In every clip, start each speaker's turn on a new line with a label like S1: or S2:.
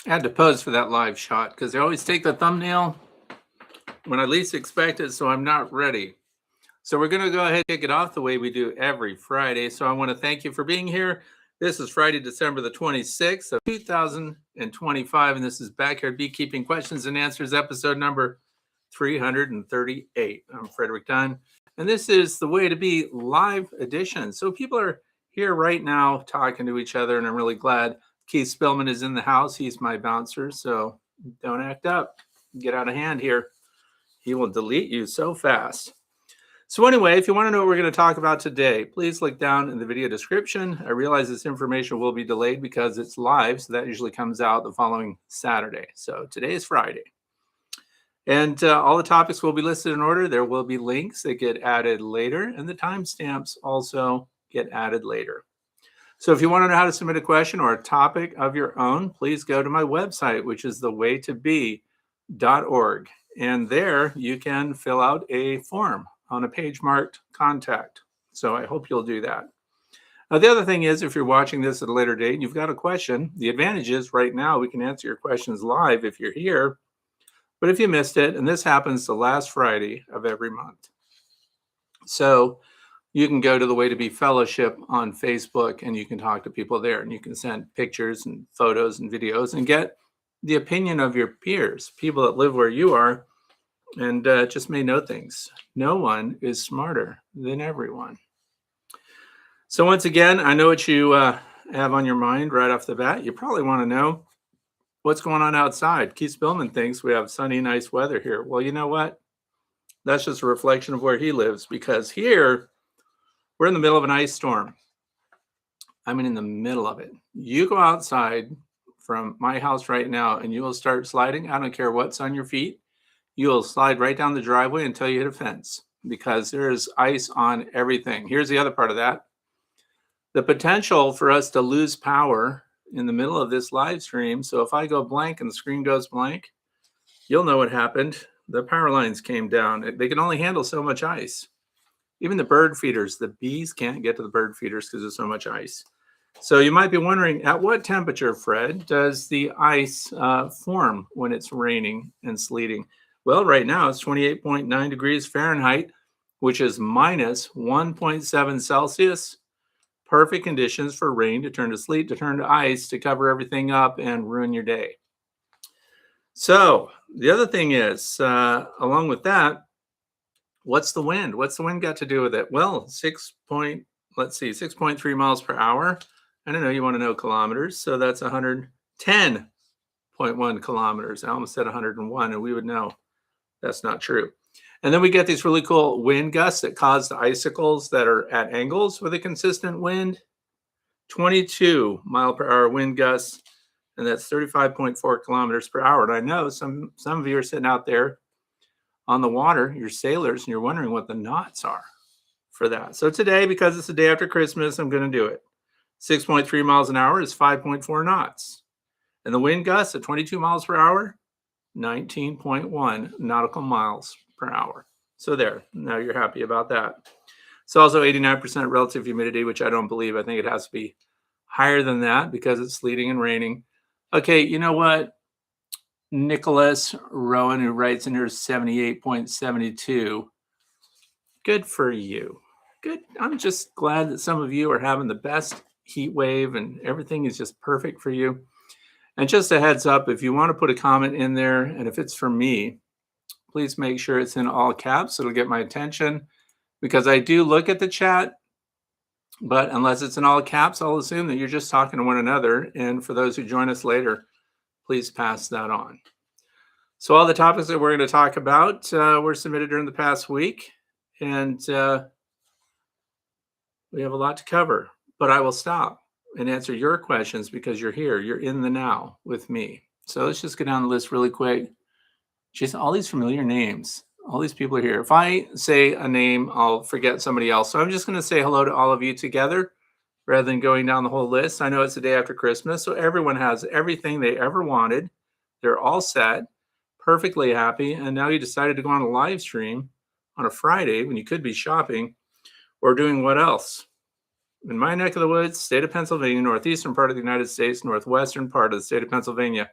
S1: I had to pose for that live shot because they always take the thumbnail when I least expect it, so I'm not ready. So we're going to go ahead and kick it off the way we do every Friday. So I want to thank you for being here. This is Friday, December the 26th of 2025, and this is Backyard Beekeeping Questions and Answers, episode number 338. I'm Frederick Dunn, and this is the Way to Be live edition. So people are here right now talking to each other, and I'm really glad. Keith Spillman is in the house. He's my bouncer, so don't act up. Get out of hand here. He will delete you so fast. So anyway, if you want to know what we're going to talk about today, please look down in the video description. I realize this information will be delayed because it's live, so that usually comes out the following Saturday. So today is Friday. And all the topics will be listed in order. There will be links that get added later, and the timestamps also get added later. So if you want to know how to submit a question or a topic of your own, please go to my website, which is thewaytobe.org. And there you can fill out a form on a page marked contact. So I hope you'll do that. Now, the other thing is, if you're watching this at a later date and you've got a question, the advantage is right now we can answer your questions live if you're here. But if you missed it, and this happens the last Friday of every month. So you can go to the Way to Be Fellowship on Facebook and you can talk to people there, and you can send pictures and photos and videos and get the opinion of your peers, people that live where you are, and just may know things. No one is smarter than everyone. So once again, I know what you have on your mind right off the bat. You probably want to know what's going on outside. Keith Spillman thinks we have sunny, nice weather here. Well, you know what? That's just a reflection of where he lives, because here we're in the middle of an ice storm. I mean, in the middle of it. You go outside from my house right now and you will start sliding. I don't care what's on your feet. You will slide right down the driveway until you hit a fence, because there is ice on everything. Here's the other part of that. The potential for us to lose power in the middle of this live stream. So if I go blank and the screen goes blank, you'll know what happened. The power lines came down. They can only handle so much ice. Even the bird feeders, the bees can't get to the bird feeders because there's so much ice. So you might be wondering, at what temperature, Fred, does the ice form when it's raining and sleeting? Well, right now it's 28.9 degrees Fahrenheit, which is minus 1.7 Celsius. Perfect conditions for rain to turn to sleet, to turn to ice, to cover everything up and ruin your day. So the other thing is, along with that, what's the wind? What's the wind got to do with it? Well, 6.3 miles per hour. I don't know, you want to know kilometers. So that's 110.1 kilometers. I almost said 101, and we would know that's not true. And then we get these really cool wind gusts that cause the icicles that are at angles with a consistent wind. 22 mile per hour wind gusts, and that's 35.4 kilometers per hour. And I know some of you are sitting out there on the water, you're sailors, and you're wondering what the knots are for that. So today, because it's the day after Christmas, I'm going to do it. 6.3 miles an hour is 5.4 knots. And the wind gusts at 22 miles per hour, 19.1 nautical miles per hour. So there, now you're happy about that. It's also 89% relative humidity, which I don't believe. I think it has to be higher than that because it's sleeting and raining. Okay, you know what? Nicholas Rowan, who writes in here, 78.72. Good for you. Good. I'm just glad that some of you are having the best heat wave and everything is just perfect for you. And just a heads up, if you want to put a comment in there, and if it's for me, please make sure it's in all caps. It'll get my attention, because I do look at the chat, but unless it's in all caps, I'll assume that you're just talking to one another. And for those who join us later, please pass that on. So all the topics that we're going to talk about were submitted during the past week, and we have a lot to cover, but I will stop and answer your questions because you're here. You're in the now with me. So let's just get down the list really quick. Just all these familiar names. All these people are here. If I say a name, I'll forget somebody else. So I'm just going to say hello to all of you together rather than going down the whole list. I know it's the day after Christmas, so everyone has everything they ever wanted. They're all set, perfectly happy, and now you decided to go on a live stream on a Friday when you could be shopping or doing what else? In my neck of the woods, state of Pennsylvania, northeastern part of the United States, northwestern part of the state of Pennsylvania,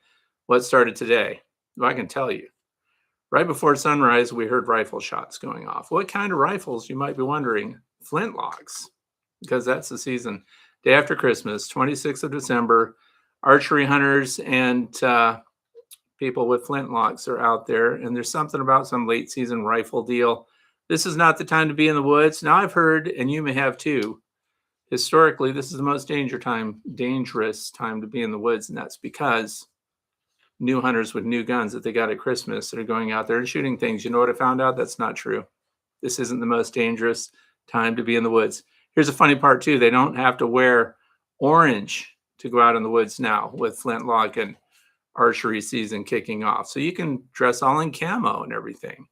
S1: What started today? Well, I can tell you. Right before sunrise, we heard rifle shots going off. What kind of rifles, you might be wondering? Flintlocks, because that's the season. Day after Christmas, 26th of December, archery hunters and people with flintlocks are out there, and there's something about some late season rifle deal. This is not the time to be in the woods. Now, I've heard, and you may have too, historically, this is the most dangerous time to be in the woods, and that's because new hunters with new guns that they got at Christmas that are going out there and shooting things. You know what I found out? That's not true. This isn't the most dangerous time to be in the woods. Here's a funny part too. They don't have to wear orange to go out in the woods now with flintlock and archery season kicking off. So you can dress all in camo and everything.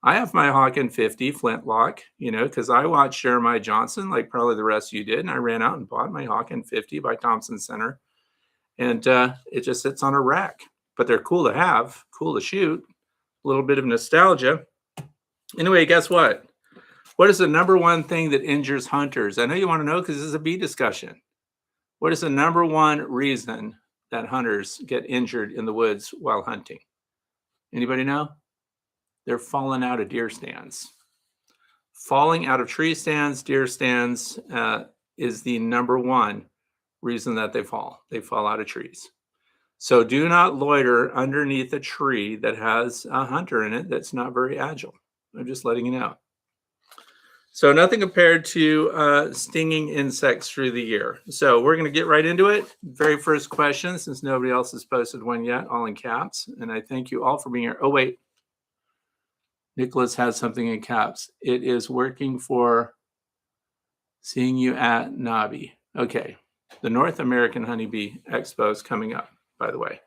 S1: I have my Hawken 50 flintlock, you know, because I watched Jeremiah Johnson like probably the rest of you did. And I ran out and bought my Hawken 50 by Thompson Center. And it just sits on a rack. But they're cool to have, cool to shoot, a little bit of nostalgia. Anyway, guess what? What is the number one thing that injures hunters? I know you want to know because this is a bee discussion. What is the number one reason that hunters get injured in the woods while hunting? Anybody know? They're falling out of deer stands. Falling out of tree stands, deer stands is the number one reason that they fall. They fall out of trees. So do not loiter underneath a tree that has a hunter in it that's not very agile. I'm just letting you know. So nothing compared to stinging insects through the year. So we're going to get right into it. Very first question, since nobody else has posted one yet, all in caps. And I thank you all for being here. Oh, wait. Nicholas has something in caps. It is working for seeing you at Nabi. Okay. The North American Honeybee Expo is coming up, by the way.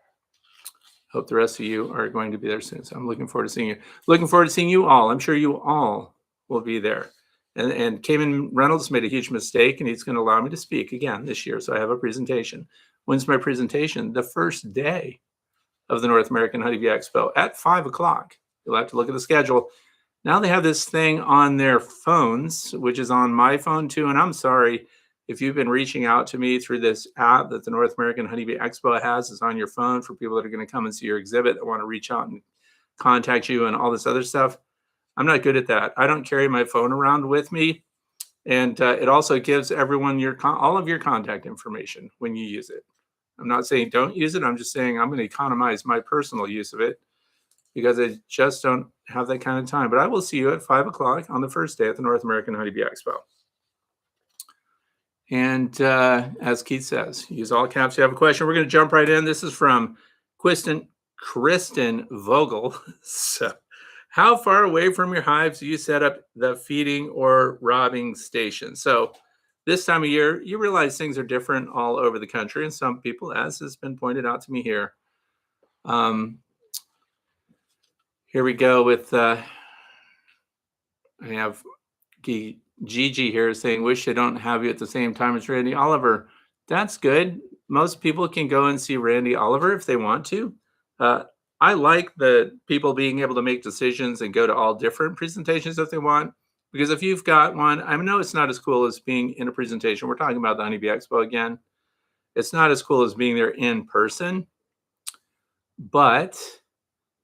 S1: Hope the rest of you are going to be there soon. So I'm looking forward to seeing you. Looking forward to seeing you all. I'm sure you all will be there. And Cayman Reynolds made a huge mistake, and he's going to allow me to speak again this year. So I have a presentation. When's my presentation? The first day of the North American Honeybee Expo at 5 o'clock. You'll have to look at the schedule. Now they have this thing on their phones, which is on my phone too. And I'm sorry if you've been reaching out to me through this app that the North American Honeybee Expo has. It's on your phone for people that are going to come and see your exhibit that want to reach out and contact you and all this other stuff. I'm not good at that. I don't carry my phone around with me. And it also gives everyone all of your contact information when you use it. I'm not saying don't use it. I'm just saying I'm going to economize my personal use of it because I just don't have that kind of time. But I will see you at 5 o'clock on the first day at the North American Honeybee Expo. And as Keith says, use all caps. You have a question. We're going to jump right in. This is from Kristen Vogel. So, how far away from your hives do you set up the feeding or robbing station? So this time of year, you realize things are different all over the country. And some people, as has been pointed out to me here, here we go with, I have Gigi here saying, wish they don't have you at the same time as Randy Oliver. That's good. Most people can go and see Randy Oliver if they want to. I like the people being able to make decisions and go to all different presentations if they want. Because if you've got one, I know it's not as cool as being in a presentation. We're talking about the Honeybee Expo again. It's not as cool as being there in person. But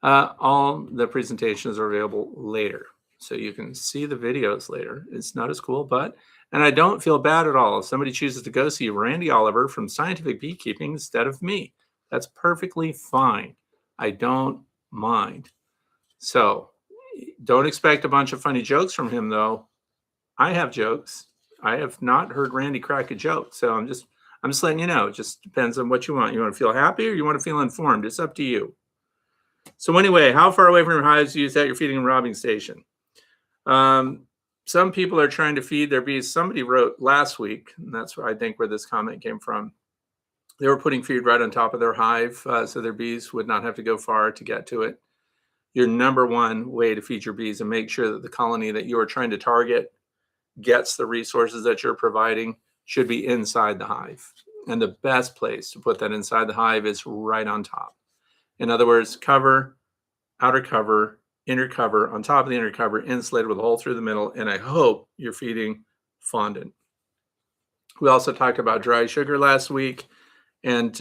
S1: all the presentations are available later. So you can see the videos later. It's not as cool, and I don't feel bad at all if somebody chooses to go see Randy Oliver from Scientific Beekeeping instead of me. That's perfectly fine. I don't mind. So don't expect a bunch of funny jokes from him, though. I have jokes. I have not heard Randy crack a joke. So I'm just letting you know. It just depends on what you want. You want to feel happy or you want to feel informed? It's up to you. So anyway, how far away from your hives do you set your feeding and robbing station? Some people are trying to feed their bees. Somebody wrote last week, and that's where I think where this comment came from. They were putting feed right on top of their hive so their bees would not have to go far to get to it. Your number one way to feed your bees and make sure that the colony that you are trying to target gets the resources that you're providing should be inside the hive. And the best place to put that inside the hive is right on top. In other words, cover, outer cover, inner cover, on top of the inner cover, insulated with a hole through the middle, and I hope you're feeding fondant. We also talked about dry sugar last week, and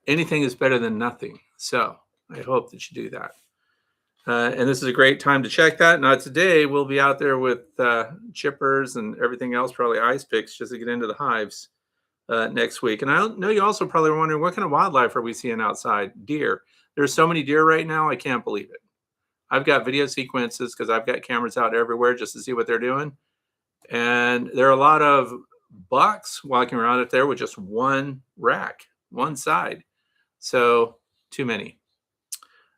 S1: anything is better than nothing. So I hope that you do that. And this is a great time to check that. Now today we'll be out there with chippers and everything else, probably ice picks, just to get into the hives next week. And I know you also probably were wondering, what kind of wildlife are we seeing outside? Deer. There's so many deer right now, I can't believe it. I've got video sequences because I've got cameras out everywhere just to see what they're doing. And there are a lot of bucks walking around up there with just one rack, one side. So too many.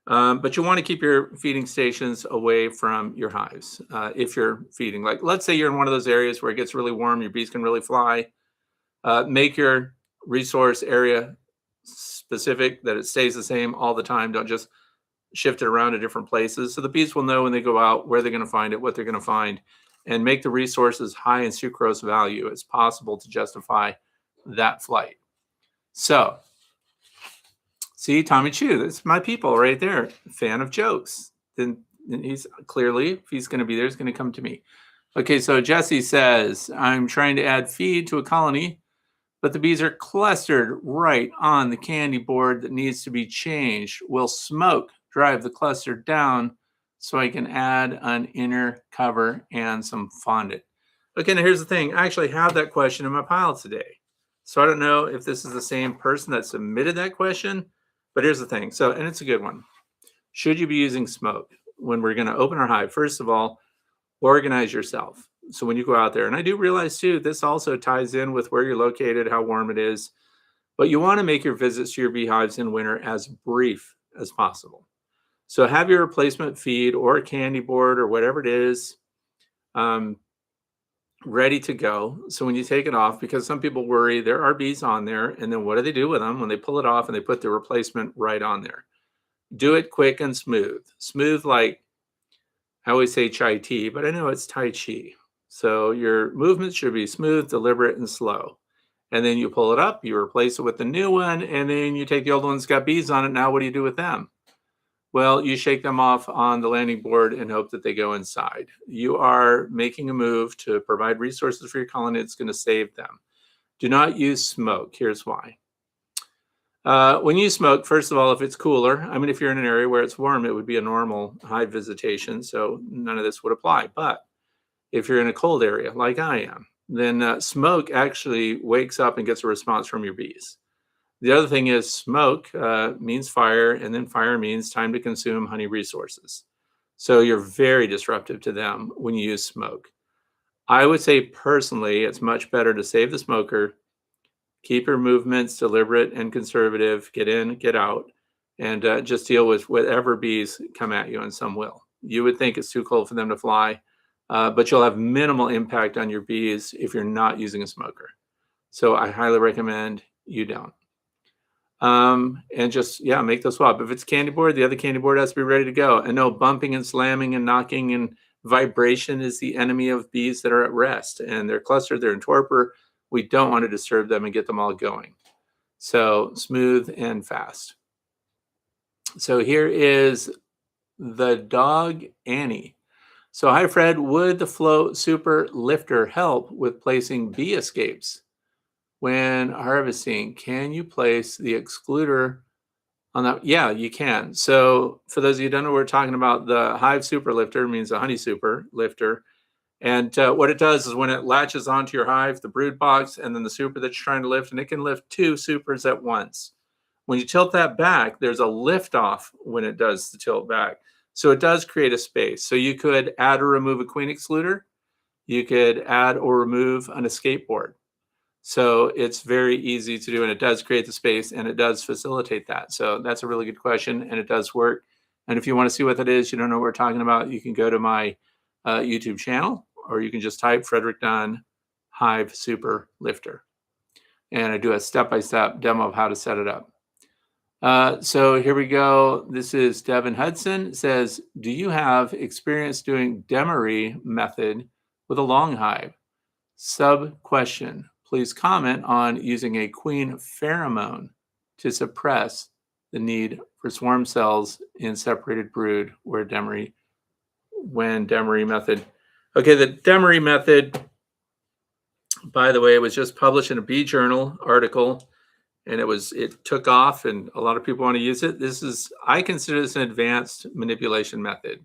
S1: But you want to keep your feeding stations away from your hives if you're feeding. Like, let's say you're in one of those areas where it gets really warm, your bees can really fly. Make your resource area specific, that it stays the same all the time. Don't just shift it around to different places. So the bees will know when they go out where they're going to find it, what they're going to find, and make the resources high in sucrose value as possible to justify that flight. So, see, Tommy Chu, that's my people right there. Fan of jokes. Then he's clearly, if he's going to be there, he's going to come to me. Okay, so Jesse says, I'm trying to add feed to a colony, but the bees are clustered right on the candy board that needs to be changed. Will smoke drive the cluster down so I can add an inner cover and some fondant? Okay, now here's the thing. I actually have that question in my pile today. So I don't know if this is the same person that submitted that question, but here's the thing. So, and it's a good one. Should you be using smoke when we're going to open our hive? First of all, organize yourself. So when you go out there, and I do realize too, this also ties in with where you're located, how warm it is, but you want to make your visits to your beehives in winter as brief as possible. So have your replacement feed or candy board or whatever it is ready to go. So when you take it off, because some people worry there are bees on there, and then what do they do with them when they pull it off and they put the replacement right on there? Do it quick and smooth. Smooth, like I always say chai tea, but I know it's Tai Chi. So your movements should be smooth, deliberate, and slow. And then you pull it up, you replace it with the new one, and then you take the old one that's got bees on it. Now what do you do with them? Well, you shake them off on the landing board and hope that they go inside. You are making a move to provide resources for your colony. It's going to save them. Do not use smoke. Here's why. When you smoke, first of all, if it's cooler, I mean, if you're in an area where it's warm, it would be a normal hive visitation, so none of this would apply. But if you're in a cold area, like I am, then smoke actually wakes up and gets a response from your bees. The other thing is smoke means fire, and then fire means time to consume honey resources. So you're very disruptive to them when you use smoke. I would say personally, it's much better to save the smoker, keep your movements deliberate and conservative, get in, get out, and just deal with whatever bees come at you, and some will. You would think it's too cold for them to fly, but you'll have minimal impact on your bees if you're not using a smoker. So I highly recommend you don't. And just, yeah, make the swap. If it's candy board, the other candy board has to be ready to go. And no, bumping and slamming and knocking and vibration is the enemy of bees that are at rest, and they're clustered, they're in torpor. We don't want to disturb them and get them all going. So smooth and fast. So here is the dog Annie. So hi Fred, would the Flow Super Lifter help with placing bee escapes when harvesting? Can you place the excluder on that? Yeah, you can. So for those of you who don't know what we're talking about, the Hive Super Lifter means a honey super lifter. And what it does is when it latches onto your hive, the brood box, and then the super that you're trying to lift, and it can lift 2 supers at once. When you tilt that back, there's a lift off when it does the tilt back. So it does create a space. So you could add or remove a queen excluder. You could add or remove an escape board. So it's very easy to do, and it does create the space, and it does facilitate that. So that's a really good question, and it does work. And if you want to see what that is, you don't know what we're talking about, you can go to my YouTube channel, or you can just type Frederick Dunn Hive Super Lifter. And I do a step-by-step demo of how to set it up. So here we go. This is Devin Hudson. It says, do you have experience doing demery method with a long hive? Sub question. Please comment on using a Queen Pheromone to suppress the need for swarm cells in separated brood when demery method. Okay, the demery method, by the way, was just published in a bee journal article, and it took off, and a lot of people want to use it. I consider this an advanced manipulation method.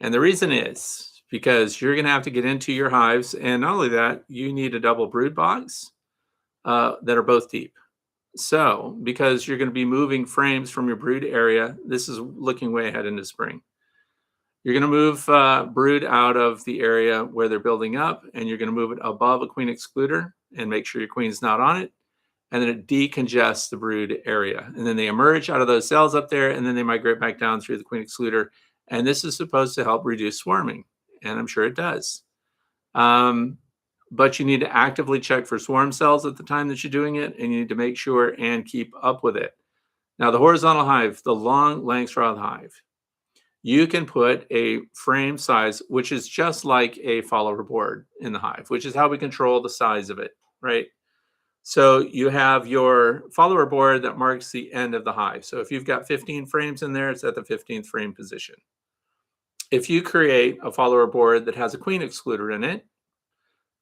S1: And the reason is because you're going to have to get into your hives. And not only that, you need a double brood box that are both deep. So because you're going to be moving frames from your brood area, this is looking way ahead into spring. You're going to move brood out of the area where they're building up, and you're going to move it above a queen excluder and make sure your queen's not on it. And then it decongests the brood area. And then they emerge out of those cells up there, and then they migrate back down through the queen excluder. And this is supposed to help reduce swarming, and I'm sure it does. But you need to actively check for swarm cells at the time that you're doing it, and you need to make sure and keep up with it. Now, the horizontal hive, the long Langstroth hive, you can put a frame size, which is just like a follower board in the hive, which is how we control the size of it, right? So you have your follower board that marks the end of the hive. So if you've got 15 frames in there, it's at the 15th frame position. If you create a follower board that has a queen excluder in it,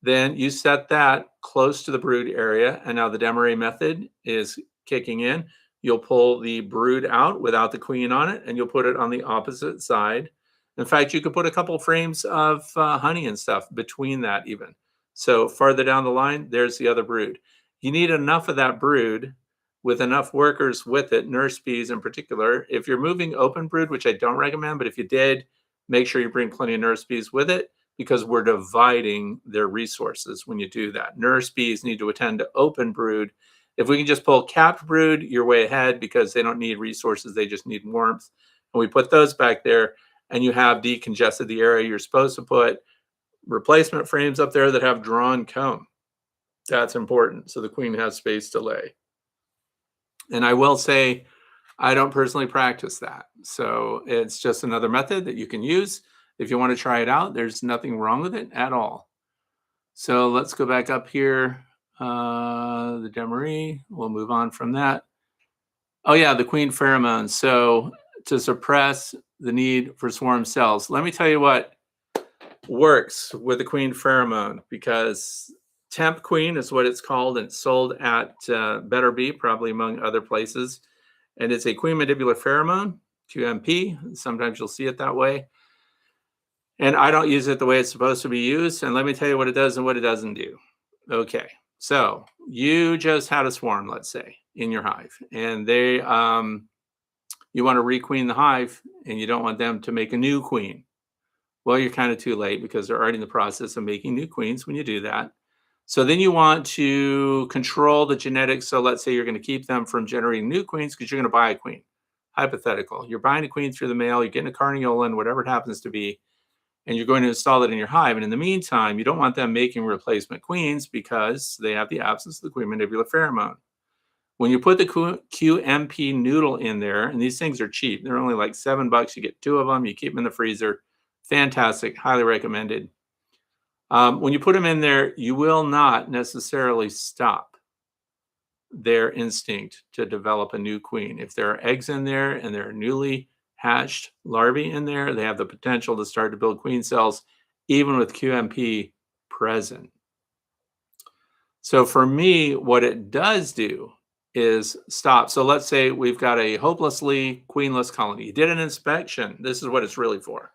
S1: then you set that close to the brood area. And now the Demarest method is kicking in. You'll pull the brood out without the queen on it, and you'll put it on the opposite side. In fact, you could put a couple frames of honey and stuff between that even. So farther down the line, there's the other brood. You need enough of that brood with enough workers with it, nurse bees in particular. If you're moving open brood, which I don't recommend, but if you did, make sure you bring plenty of nurse bees with it, because we're dividing their resources when you do that. Nurse bees need to attend to open brood. If we can just pull capped brood, you're way ahead because they don't need resources, they just need warmth. And we put those back there, and you have decongested the area. You're supposed to put replacement frames up there that have drawn comb. That's important, so the queen has space to lay. And I will say, I don't personally practice that. So it's just another method that you can use. If you want to try it out, there's nothing wrong with it at all. So let's go back up here. The Demarest, we'll move on from that. Oh yeah, the Queen Pheromone. So to suppress the need for swarm cells, let me tell you what works with the Queen Pheromone, because Temp Queen is what it's called, and it's sold at Better Bee, probably among other places. And it's a queen mandibular pheromone, QMP. Sometimes you'll see it that way. And I don't use it the way it's supposed to be used. And let me tell you what it does and what it doesn't do. Okay, so you just had a swarm, let's say, in your hive, and they, you want to requeen the hive, and you don't want them to make a new queen. Well, you're kind of too late, because they're already in the process of making new queens when you do that. So then you want to control the genetics. So let's say you're going to keep them from generating new queens because you're going to buy a queen. Hypothetical. You're buying a queen through the mail, you're getting a carniolan, whatever it happens to be, and you're going to install it in your hive. And in the meantime, you don't want them making replacement queens because they have the absence of the queen mandibular pheromone. When you put the QMP noodle in there, and these things are cheap, they're only like $7. You get 2 of them, you keep them in the freezer. Fantastic, highly recommended. When you put them in there, you will not necessarily stop their instinct to develop a new queen. If there are eggs in there and there are newly hatched larvae in there, they have the potential to start to build queen cells, even with QMP present. So for me, what it does do is stop. So let's say we've got a hopelessly queenless colony. You did an inspection. This is what it's really for.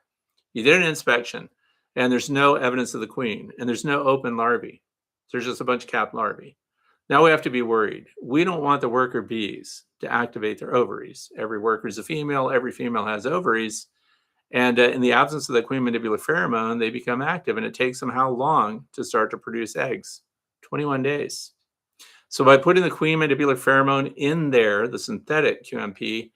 S1: You did an inspection, and there's no evidence of the queen, and there's no open larvae. There's just a bunch of capped larvae. Now we have to be worried. We don't want the worker bees to activate their ovaries. Every worker is a female. Every female has ovaries. And in the absence of the queen mandibular pheromone, they become active, and it takes them how long to start to produce eggs? 21 days. So by putting the queen mandibular pheromone in there, the synthetic QMP,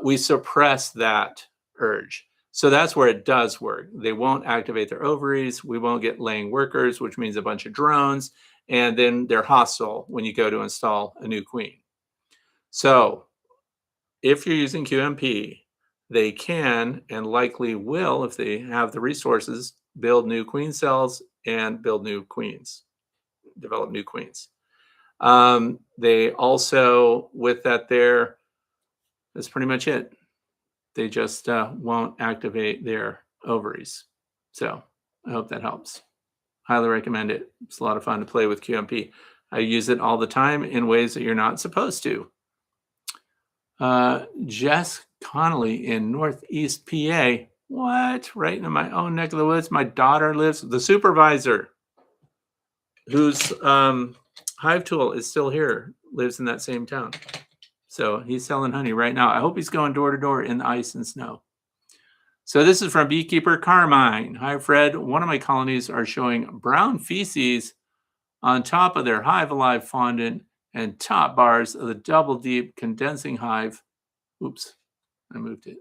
S1: we suppress that urge. So that's where it does work. They won't activate their ovaries. We won't get laying workers, which means a bunch of drones. And then they're hostile when you go to install a new queen. So if you're using QMP, they can and likely will, if they have the resources, build new queen cells and build new queens, develop new queens. They also, with that there, that's pretty much it. They just won't activate their ovaries. So I hope that helps. Highly recommend it. It's a lot of fun to play with QMP. I use it all the time in ways that you're not supposed to. Jess Connolly in Northeast PA. What? Right in my own neck of the woods. My daughter lives, the supervisor whose hive tool is still here, lives in that same town. So he's selling honey right now. I hope he's going door to door in the ice and snow. So this is from Beekeeper Carmine. Hi, Fred. One of my colonies are showing brown feces on top of their Hive Alive fondant and top bars of the double deep condensing hive. Oops, I moved it.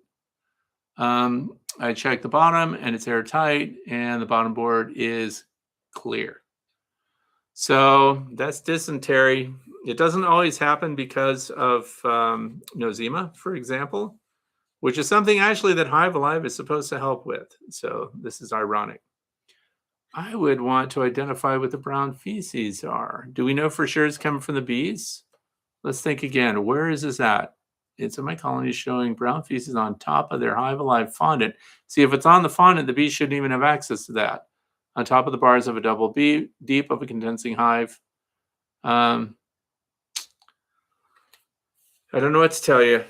S1: I checked the bottom and it's airtight and the bottom board is clear. So that's dysentery. It doesn't always happen because of nosema, for example, which is something actually that Hive Alive is supposed to help with. So this is ironic. I would want to identify what the brown feces are. Do we know for sure it's coming from the bees? Let's think again. Where is this at? It's in my colony showing brown feces on top of their Hive Alive fondant. See, if it's on the fondant, the bees shouldn't even have access to that. On top of the bars of a double deep of a condensing hive. I don't know what to tell you.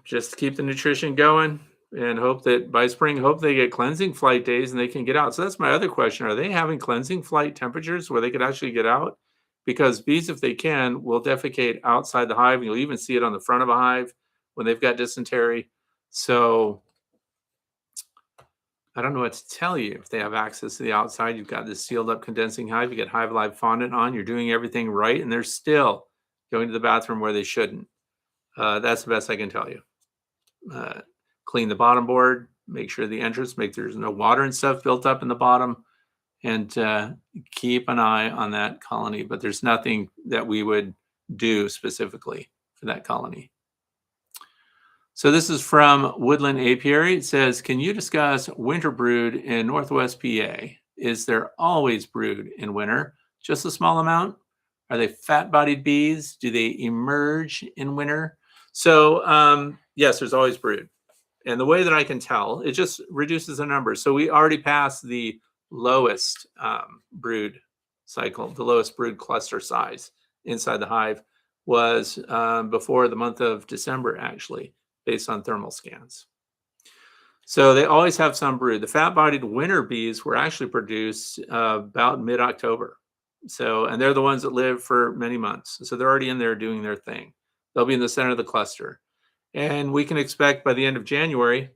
S1: Just keep the nutrition going and hope that by spring, hope they get cleansing flight days and they can get out. So that's my other question. Are they having cleansing flight temperatures where they could actually get out? Because bees, if they can, will defecate outside the hive. You'll even see it on the front of a hive when they've got dysentery. So I don't know what to tell you. If they have access to the outside, you've got this sealed up condensing hive, you get Hive Alive fondant on, you're doing everything right, and they're still going to the bathroom where they shouldn't. That's the best I can tell you. Clean the bottom board, make sure the entrance, make there's no water and stuff built up in the bottom, and keep an eye on that colony. But there's nothing that we would do specifically for that colony. So this is from Woodland Apiary. It says, can you discuss winter brood in Northwest PA? Is there always brood in winter? Just a small amount? Are they fat-bodied bees? Do they emerge in winter? So yes, there's always brood. And the way that I can tell, it just reduces the number. So we already passed the lowest brood cycle, the lowest brood cluster size inside the hive was before the month of December, actually, based on thermal scans. So they always have some brood. The fat-bodied winter bees were actually produced about mid-October. So, and they're the ones that live for many months. So they're already in there doing their thing. They'll be in the center of the cluster. And we can expect by the end of January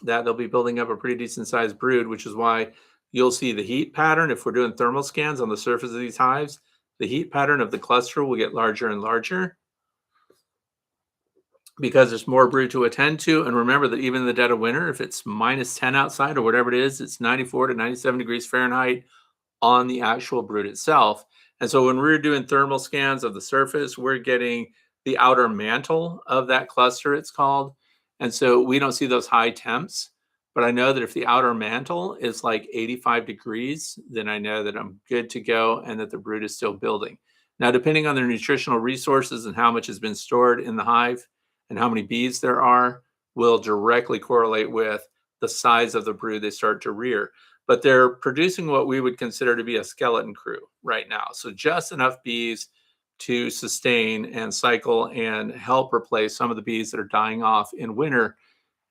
S1: that they'll be building up a pretty decent sized brood, which is why you'll see the heat pattern. If we're doing thermal scans on the surface of these hives, the heat pattern of the cluster will get larger and larger because there's more brood to attend to. And remember that even in the dead of winter, if it's -10 outside or whatever it is, it's 94 to 97 degrees Fahrenheit on the actual brood itself. And so when we're doing thermal scans of the surface, we're getting the outer mantle of that cluster, it's called. And so we don't see those high temps, but I know that if the outer mantle is like 85 degrees, then I know that I'm good to go and that the brood is still building. Now, depending on their nutritional resources and how much has been stored in the hive and how many bees there are, will directly correlate with the size of the brood they start to rear. But they're producing what we would consider to be a skeleton crew right now. So just enough bees to sustain and cycle and help replace some of the bees that are dying off in winter.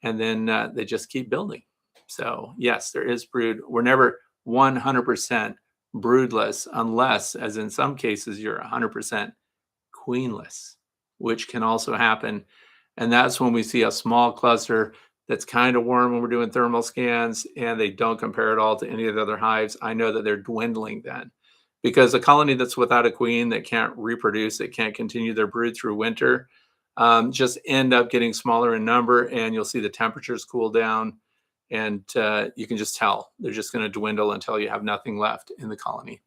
S1: And then they just keep building. So yes, there is brood. We're never 100% broodless unless, as in some cases, you're 100% queenless, which can also happen. And that's when we see a small cluster that's kind of warm when we're doing thermal scans and they don't compare at all to any of the other hives. I know that they're dwindling then. Because a colony that's without a queen, that can't reproduce, that can't continue their brood through winter, just end up getting smaller in number, and you'll see the temperatures cool down, and you can just tell they're just going to dwindle until you have nothing left in the colony.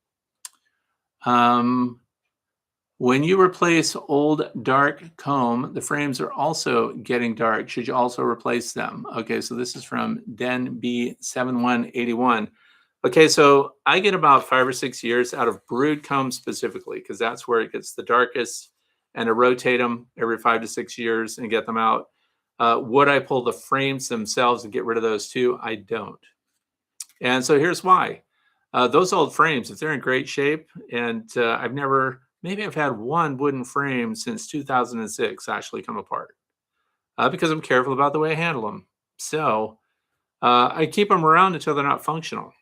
S1: When you replace old dark comb, the frames are also getting dark. Should you also replace them? Okay, so this is from Den B7181. Okay, so I get about 5 or 6 years out of brood comb specifically, because that's where it gets the darkest, and I rotate them every 5 to 6 years and get them out. Would I pull the frames themselves and get rid of those too? I don't. And so here's why. Those old frames, if they're in great shape, and maybe I've had one wooden frame since 2006 actually come apart because I'm careful about the way I handle them. So I keep them around until they're not functional.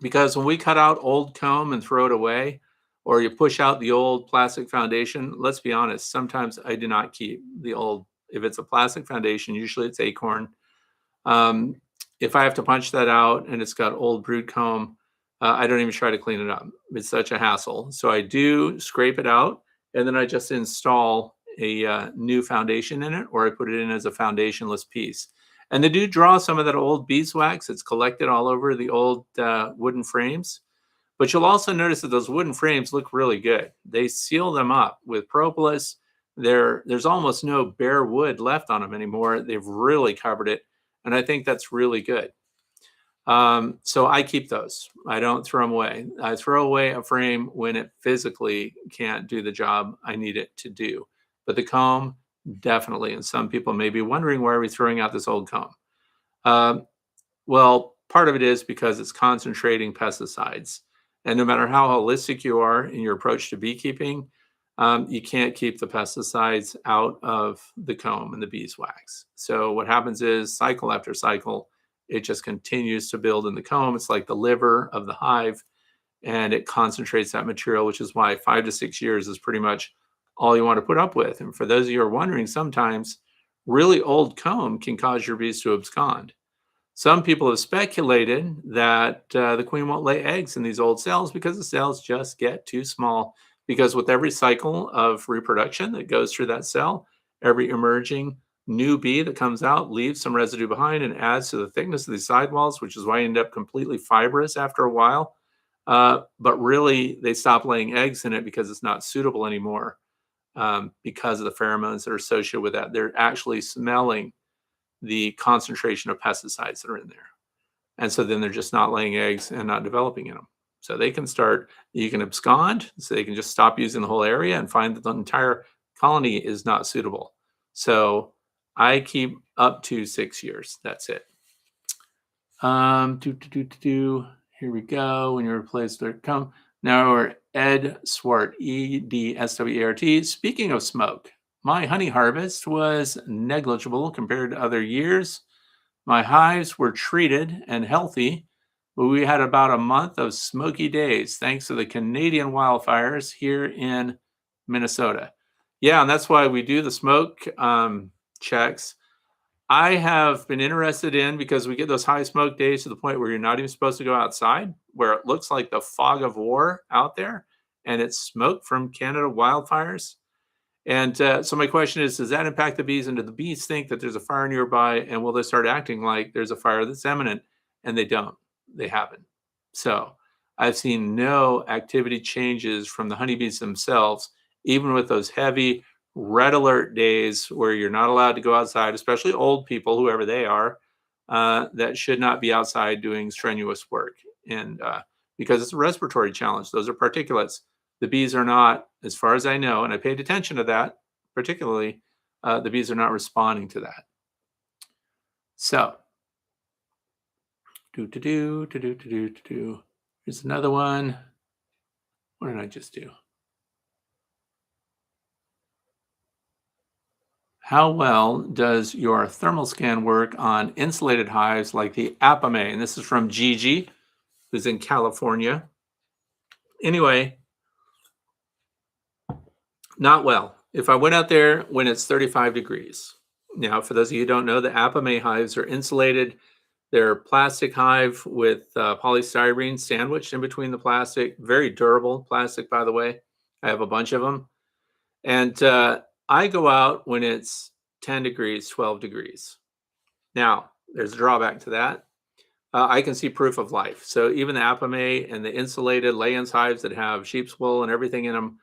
S1: Because when we cut out old comb and throw it away, or you push out the old plastic foundation, let's be honest, sometimes I do not keep the old. If it's a plastic foundation, usually it's acorn. Um, if I have to punch that out and it's got old brood comb, I don't even try to clean it up. It's such a hassle. So I do scrape it out, and then I just install a new foundation in it, or I put it in as a foundationless piece. And they do draw some of that old beeswax. It's collected all over the old wooden frames. But you'll also notice that those wooden frames look really good. They seal them up with propolis. There's almost no bare wood left on them anymore. They've really covered it. And I think that's really good. So I keep those. I don't throw them away. I throw away a frame when it physically can't do the job I need it to do. But the comb, definitely. And some people may be wondering, why are we throwing out this old comb? Well, part of it is because it's concentrating pesticides. And no matter how holistic you are in your approach to beekeeping, you can't keep the pesticides out of the comb and the beeswax. So what happens is, cycle after cycle, it just continues to build in the comb. It's like the liver of the hive, and it concentrates that material, which is why 5 to 6 years is pretty much all you want to put up with. And for those of you who are wondering, sometimes really old comb can cause your bees to abscond. Some people have speculated that the queen won't lay eggs in these old cells because the cells just get too small. Because with every cycle of reproduction that goes through that cell, every emerging new bee that comes out leaves some residue behind and adds to the thickness of these sidewalls, which is why you end up completely fibrous after a while. But really, they stop laying eggs in it because it's not suitable anymore, because of the pheromones that are associated with that. They're actually smelling the concentration of pesticides that are in there. And so then they're just not laying eggs and not developing in them. So you can abscond, so they can just stop using the whole area and find that the entire colony is not suitable. So I keep up to 6 years. That's it. Here we go. When you replace their comb. Now we're Ed Swart, EDSWART. Speaking of smoke, my honey harvest was negligible compared to other years. My hives were treated and healthy, but we had about a month of smoky days thanks to the Canadian wildfires here in Minnesota. Yeah, and that's why we do the smoke checks. I have been interested in, because we get those high smoke days to the point where you're not even supposed to go outside, where it looks like the fog of war out there, and it's smoke from Canada wildfires. And so my question is, does that impact the bees? And do the bees think that there's a fire nearby? And will they start acting like there's a fire that's imminent? And they don't. They haven't. So I've seen no activity changes from the honeybees themselves, even with those heavy red alert days where you're not allowed to go outside, especially old people, whoever they are, that should not be outside doing strenuous work. And because it's a respiratory challenge, those are particulates. The bees are not, as far as I know, and I paid attention to that particularly, the bees are not responding to that. So, here's another one. What did I just do? How well does your thermal scan work on insulated hives like the Apame? And this is from Gigi, who's in California. Anyway, not well. If I went out there when it's 35 degrees. Now, for those of you who don't know, the Apame hives are insulated. They're plastic hive with polystyrene sandwiched in between the plastic. Very durable plastic, by the way. I have a bunch of them. And I go out when it's 10 degrees, 12 degrees. Now, there's a drawback to that. I can see proof of life. So even the Apame and the insulated lay-ins hives that have sheep's wool and everything in them,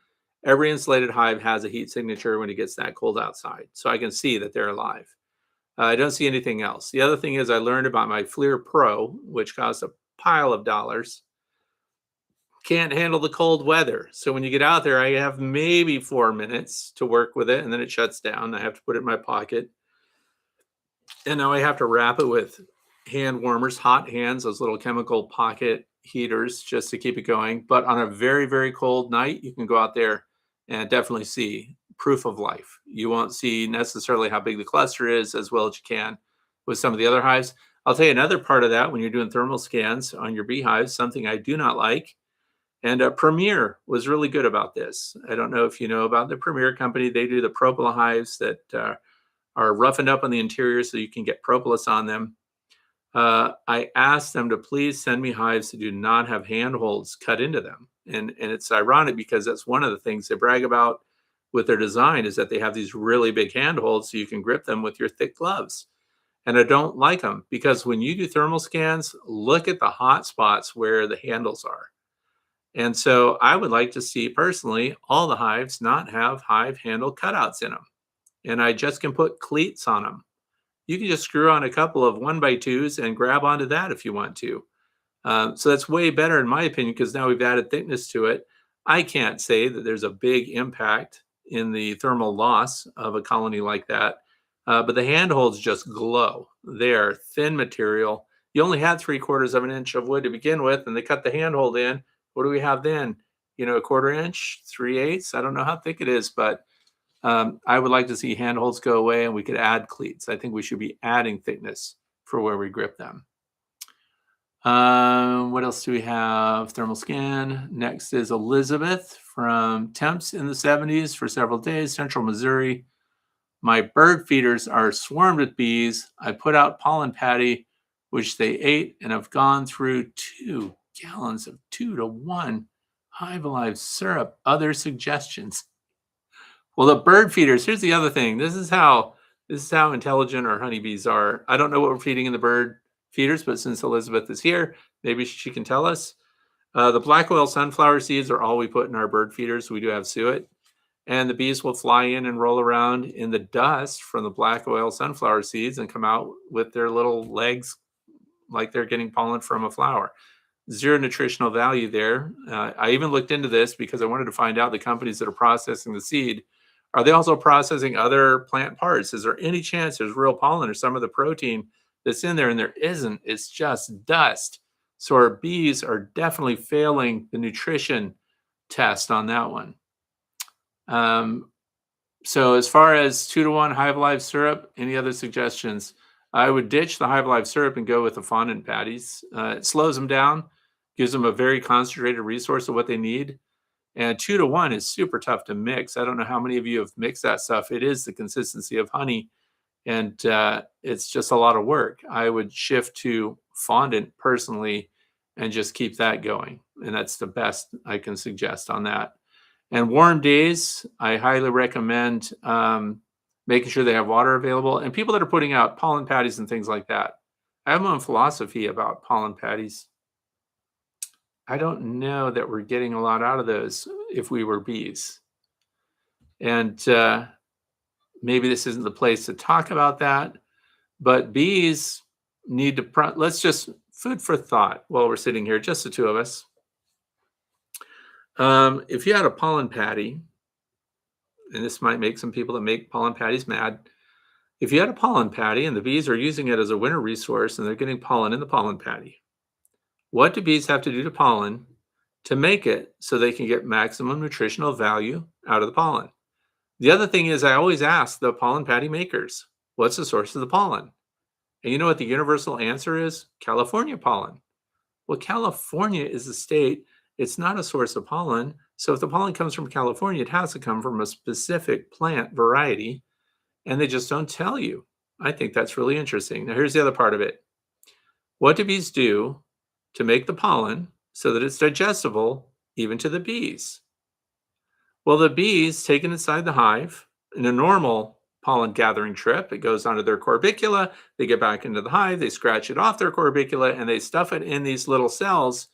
S1: every insulated hive has a heat signature when it gets that cold outside. So I can see that they're alive. I don't see anything else. The other thing is, I learned about my Fleer Pro, which costs a pile of dollars. Can't handle the cold weather. So when you get out there, I have maybe 4 minutes to work with it, and then it shuts down. I have to put it in my pocket. And now I have to wrap it with hand warmers, hot hands, those little chemical pocket heaters just to keep it going. But on a very, very cold night, you can go out there and definitely see proof of life. You won't see necessarily how big the cluster is as well as you can with some of the other hives. I'll tell you another part of that when you're doing thermal scans on your beehives, something I do not like. And Premier was really good about this. I don't know if you know about the Premier company. They do the propolis hives that are roughened up on the interior so you can get propolis on them. I asked them to please send me hives that do not have handholds cut into them. And it's ironic because that's one of the things they brag about with their design is that they have these really big handholds so you can grip them with your thick gloves. And I don't like them because when you do thermal scans, look at the hot spots where the handles are. And so I would like to see personally all the hives not have hive handle cutouts in them. And I just can put cleats on them. You can just screw on a couple of 1x2s and grab onto that if you want to. So that's way better in my opinion because now we've added thickness to it. I can't say that there's a big impact in the thermal loss of a colony like that. But the handholds just glow. They are thin material. You only had 3/4 of an inch of wood to begin with, and they cut the handhold in. What do we have then? You know, 1/4 inch, 3/8. I don't know how thick it is, but I would like to see handholds go away and we could add cleats. I think we should be adding thickness for where we grip them. What else do we have? Thermal scan. Next is Elizabeth from temps in the 70s for several days, Central Missouri. My bird feeders are swarmed with bees. I put out pollen patty, which they ate, and have gone through 2 gallons of 2-to-1 Hive Alive syrup. Other suggestions? Well, the bird feeders, here's the other thing. This is how intelligent our honeybees are. I don't know what we're feeding in the bird feeders, but since Elizabeth is here, maybe she can tell us. The black oil sunflower seeds are all we put in our bird feeders. We do have suet. And the bees will fly in and roll around in the dust from the black oil sunflower seeds and come out with their little legs like they're getting pollen from a flower. Zero nutritional value there. I even looked into this because I wanted to find out the companies that are processing the seed. Are they also processing other plant parts? Is there any chance there's real pollen or some of the protein that's in there? And there isn't. It's just dust. So our bees are definitely failing the nutrition test on that one. So as far as 2-to-1 Hive Alive syrup, any other suggestions? I would ditch the Hive Alive syrup and go with the fondant patties. It slows them down, gives them a very concentrated resource of what they need. And 2-to-1 is super tough to mix. I don't know how many of you have mixed that stuff. It is the consistency of honey, and it's just a lot of work. I would shift to fondant personally and just keep that going. And that's the best I can suggest on that. And warm days, I highly recommend making sure they have water available. And people that are putting out pollen patties and things like that, I have my own philosophy about pollen patties. I don't know that we're getting a lot out of those if we were bees. And maybe this isn't the place to talk about that, but bees need to, let's just food for thought while we're sitting here, just the two of us. If you had a pollen patty, and this might make some people that make pollen patties mad. If you had a pollen patty and the bees are using it as a winter resource and they're getting pollen in the pollen patty, what do bees have to do to pollen to make it so they can get maximum nutritional value out of the pollen? The other thing is I always ask the pollen patty makers, what's the source of the pollen? And you know what the universal answer is? California pollen. Well, California is a state. It's not a source of pollen. So if the pollen comes from California, it has to come from a specific plant variety. And they just don't tell you. I think that's really interesting. Now, here's the other part of it. What do bees do to make the pollen so that it's digestible even to the bees? Well, the bees take it inside the hive. In a normal pollen gathering trip, it goes onto their corbicula. They get back into the hive. They scratch it off their corbicula and they stuff it in these little cells.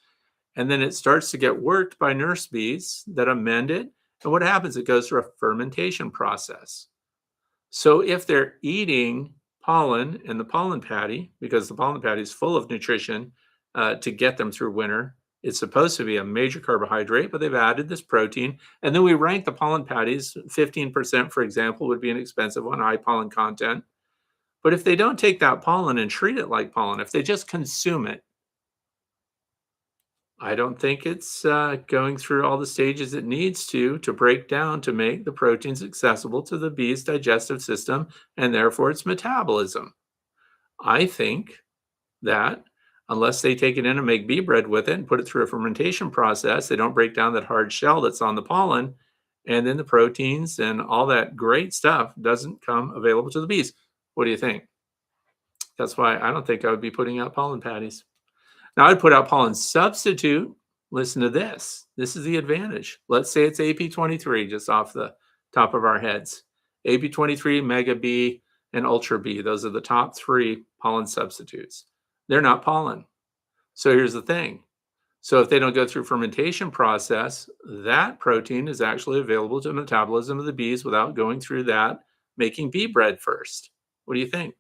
S1: And then it starts to get worked by nurse bees that amend it. And what happens? It goes through a fermentation process. So if they're eating pollen in the pollen patty, because the pollen patty is full of nutrition to get them through winter, it's supposed to be a major carbohydrate, but they've added this protein. And then we rank the pollen patties. 15%, for example, would be an expensive one, high pollen content. But if they don't take that pollen and treat it like pollen, if they just consume it, I don't think it's going through all the stages it needs to break down to make the proteins accessible to the bee's digestive system and therefore its metabolism. I think that unless they take it in and make bee bread with it and put it through a fermentation process, they don't break down that hard shell that's on the pollen, and then the proteins and all that great stuff doesn't come available to the bees. What do you think? That's why I don't think I would be putting out pollen patties. Now, I'd put out pollen substitute. Listen to this. This is the advantage. Let's say it's AP23, just off the top of our heads. AP23, Mega B, and Ultra B. Those are the top 3 pollen substitutes. They're not pollen. So here's the thing. So if they don't go through fermentation process, that protein is actually available to the metabolism of the bees without going through that making bee bread first. What do you think?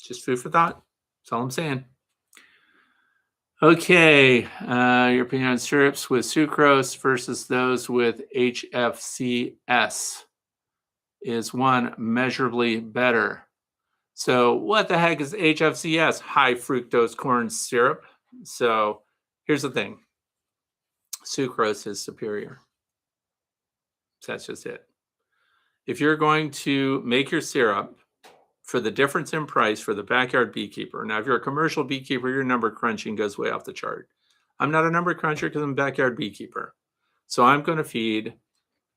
S1: Just food for thought. That's all I'm saying. Okay, your opinion on syrups with sucrose versus those with HFCS. Is one measurably better? So what the heck is HFCS? High fructose corn syrup. So here's the thing. Sucrose is superior. So that's just it. If you're going to make your syrup for the difference in price for the backyard beekeeper. Now, if you're a commercial beekeeper, your number crunching goes way off the chart. I'm not a number cruncher because I'm a backyard beekeeper. So I'm going to feed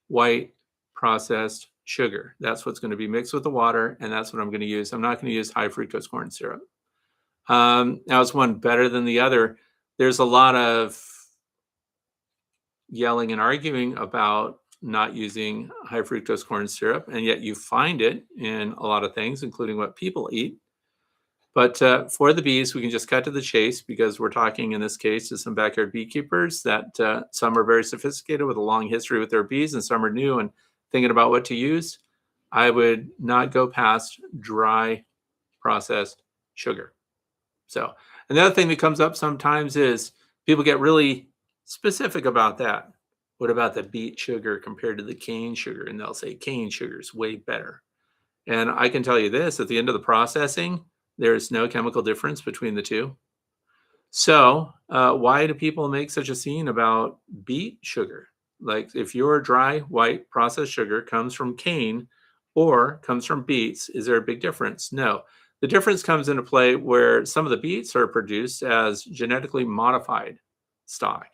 S1: white processed sugar. That's what's going to be mixed with the water, and that's what I'm going to use. I'm not going to use high fructose corn syrup. Now, is one better than the other? There's a lot of yelling and arguing about not using high fructose corn syrup, and yet you find it in a lot of things, including what people eat. But for the bees, we can just cut to the chase because we're talking in this case to some backyard beekeepers that some are very sophisticated with a long history with their bees and some are new and thinking about what to use. I would not go past dry processed sugar. So another thing that comes up sometimes is people get really specific about that. What about the beet sugar compared to the cane sugar? And they'll say cane sugar is way better. And I can tell you this, at the end of the processing, there's no chemical difference between the two. So why do people make such a scene about beet sugar? Like if your dry white processed sugar comes from cane or comes from beets, is there a big difference? No. The difference comes into play where some of the beets are produced as genetically modified stock.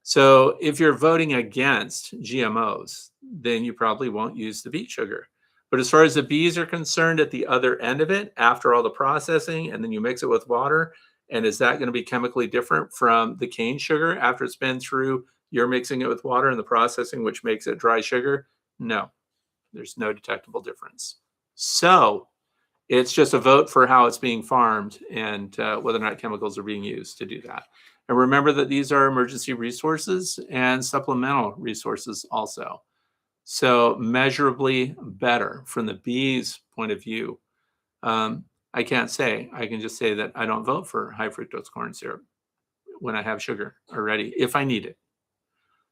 S1: So if you're voting against GMOs, then you probably won't use the beet sugar. But as far as the bees are concerned at the other end of it, after all the processing, and then you mix it with water, and is that going to be chemically different from the cane sugar after it's been through you're mixing it with water and the processing, which makes it dry sugar? No, there's no detectable difference. So it's just a vote for how it's being farmed and whether or not chemicals are being used to do that. And remember that these are emergency resources and supplemental resources also. So measurably better from the bees' point of view. I can't say. I can just say that I don't vote for high fructose corn syrup when I have sugar already, if I need it.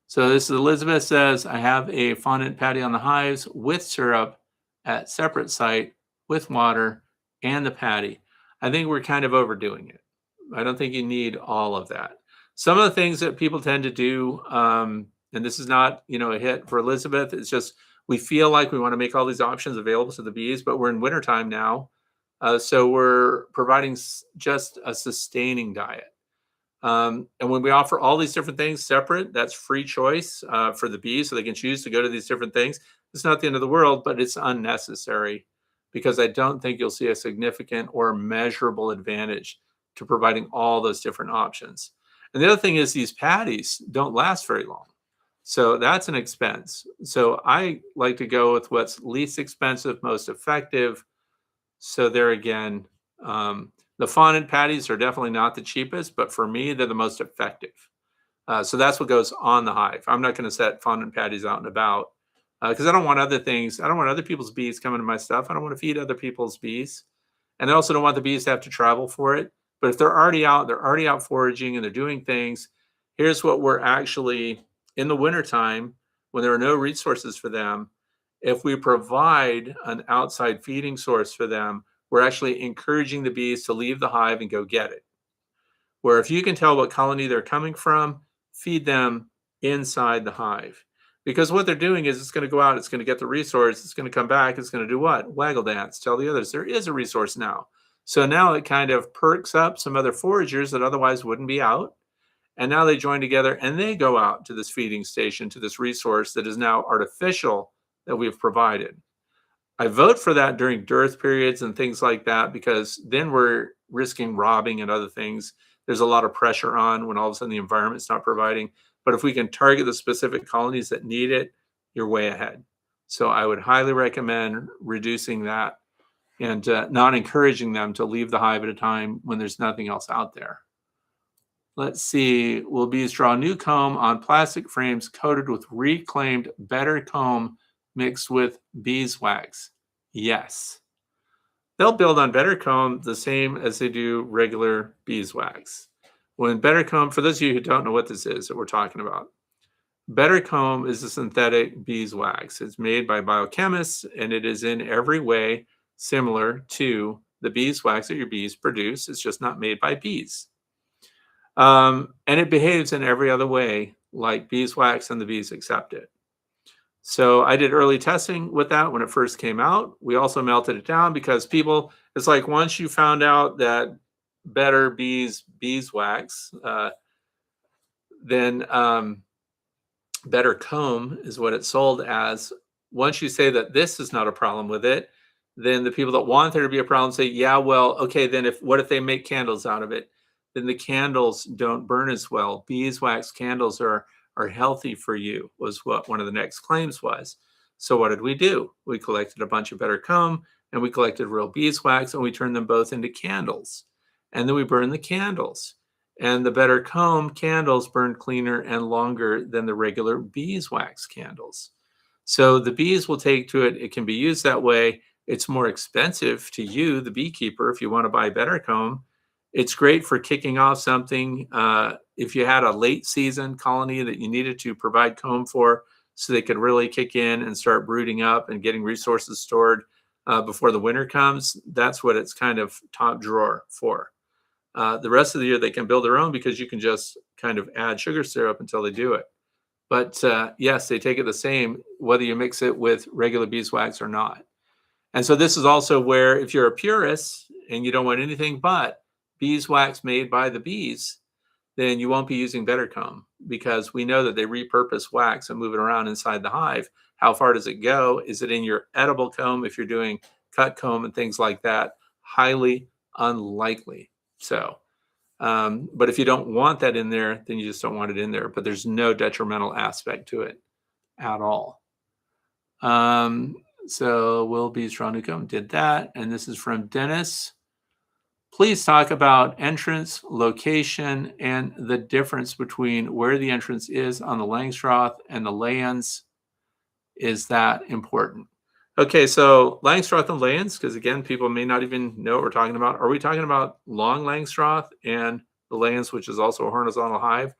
S1: So this is Elizabeth says, I have a fondant patty on the hives with syrup at separate site with water and the patty. I think we're kind of overdoing it. I don't think you need all of that. Some of the things that people tend to do, and this is not, a hit for Elizabeth, it's just we feel like we want to make all these options available to the bees, but we're in wintertime now. So we're providing just a sustaining diet. And when we offer all these different things separate, that's free choice for the bees, so they can choose to go to these different things. It's not the end of the world, but it's unnecessary because I don't think you'll see a significant or measurable advantage to providing all those different options. And the other thing is these patties don't last very long. So that's an expense. So I like to go with what's least expensive, most effective. So there again, the fondant patties are definitely not the cheapest, but for me, they're the most effective. So that's what goes on the hive. I'm not going to set fondant patties out and about because I don't want other things. I don't want other people's bees coming to my stuff. I don't want to feed other people's bees. And I also don't want the bees to have to travel for it. But if they're already out foraging and they're doing things. Here's what we're actually in the wintertime when there are no resources for them. If we provide an outside feeding source for them, we're actually encouraging the bees to leave the hive and go get it. where if you can tell what colony they're coming from, feed them inside the hive. Because what they're doing is it's going to go out, it's going to get the resource, it's going to come back, it's going to do what? Waggle dance, tell the others there is a resource now. So now it kind of perks up some other foragers that otherwise wouldn't be out. And now they join together and they go out to this feeding station, to this resource that is now artificial that we've provided. I vote for that during dearth periods and things like that, because then we're risking robbing and other things. There's a lot of pressure on when all of a sudden the environment's not providing. But if we can target the specific colonies that need it, you're way ahead. So I would highly recommend reducing that and not encouraging them to leave the hive at a time when there's nothing else out there. Let's see, will bees draw new comb on plastic frames coated with reclaimed BetterComb mixed with beeswax? Yes. They'll build on BetterComb the same as they do regular beeswax. When BetterComb, for those of you who don't know what this is that we're talking about, BetterComb is a synthetic beeswax. It's made by biochemists, and it is in every way similar to the beeswax that your bees produce. It's just not made by bees. And it behaves in every other way like beeswax, and the bees accept it. So I did early testing with that when it first came out. We also melted it down because people, it's like once you found out that better beeswax, then BetterComb is what it's sold as. Once you say that this is not a problem with it, then the people that want there to be a problem say, yeah, well, okay, then what if they make candles out of it? Then the candles don't burn as well. Beeswax candles are healthy for you, was what one of the next claims was. So what did we do? We collected a bunch of BetterComb and we collected real beeswax and we turned them both into candles. And then we burned the candles. And the BetterComb candles burned cleaner and longer than the regular beeswax candles. So the bees will take to it. It can be used that way. It's more expensive to you, the beekeeper, if you want to buy BetterComb. It's great for kicking off something. If you had a late season colony that you needed to provide comb for so they could really kick in and start brooding up and getting resources stored before the winter comes, that's what it's kind of top drawer for. The rest of the year, they can build their own because you can just kind of add sugar syrup until they do it. But yes, they take it the same, whether you mix it with regular beeswax or not. And so this is also where if you're a purist and you don't want anything but beeswax made by the bees, then you won't be using BetterComb, because we know that they repurpose wax and move it around inside the hive. How far does it go? Is it in your edible comb if you're doing cut comb and things like that? Highly unlikely. So, but if you don't want that in there, then you just don't want it in there. But there's no detrimental aspect to it at all. So will bees draw new comb? Did that. And this is from Dennis. Please talk about entrance, location, and the difference between where the entrance is on the Langstroth and the Layens. Is that important? Okay, so Langstroth and Layens, because again, people may not even know what we're talking about. Are we talking about long Langstroth and the Layens, which is also a horizontal hive?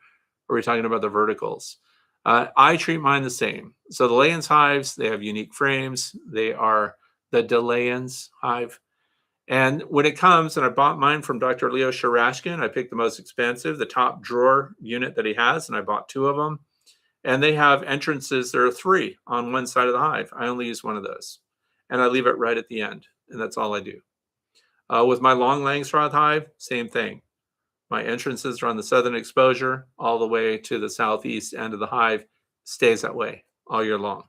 S1: Or are we talking about the verticals? I treat mine the same. So the Layens hives, they have unique frames. They are the Delayens hive. And when it comes, and I bought mine from Dr. Leo Sharashkin, I picked the most expensive, the top drawer unit that he has, and I bought 2 of them. And they have entrances. There are 3 on one side of the hive. I only use one of those. And I leave it right at the end. And that's all I do. With my long Langstroth hive, same thing. My entrances are on the southern exposure all the way to the southeast end of the hive. Stays that way all year long.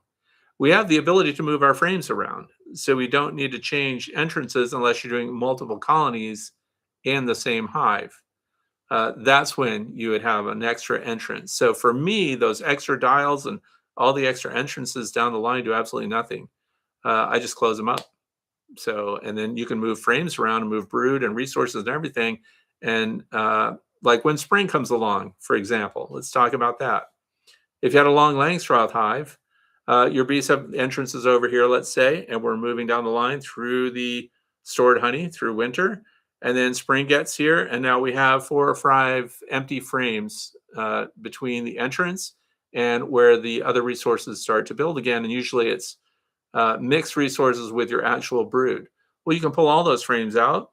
S1: We have the ability to move our frames around. So we don't need to change entrances unless you're doing multiple colonies in the same hive. That's when you would have an extra entrance. So for me, those extra dials and all the extra entrances down the line do absolutely nothing. I just close them up. So, and then you can move frames around and move brood and resources and everything. And like when spring comes along, for example, let's talk about that. If you had a long Langstroth hive, your bees have entrances over here, let's say, and we're moving down the line through the stored honey through winter. And then spring gets here, and now we have 4 or 5 empty frames between the entrance and where the other resources start to build again. And usually it's mixed resources with your actual brood. Well, you can pull all those frames out,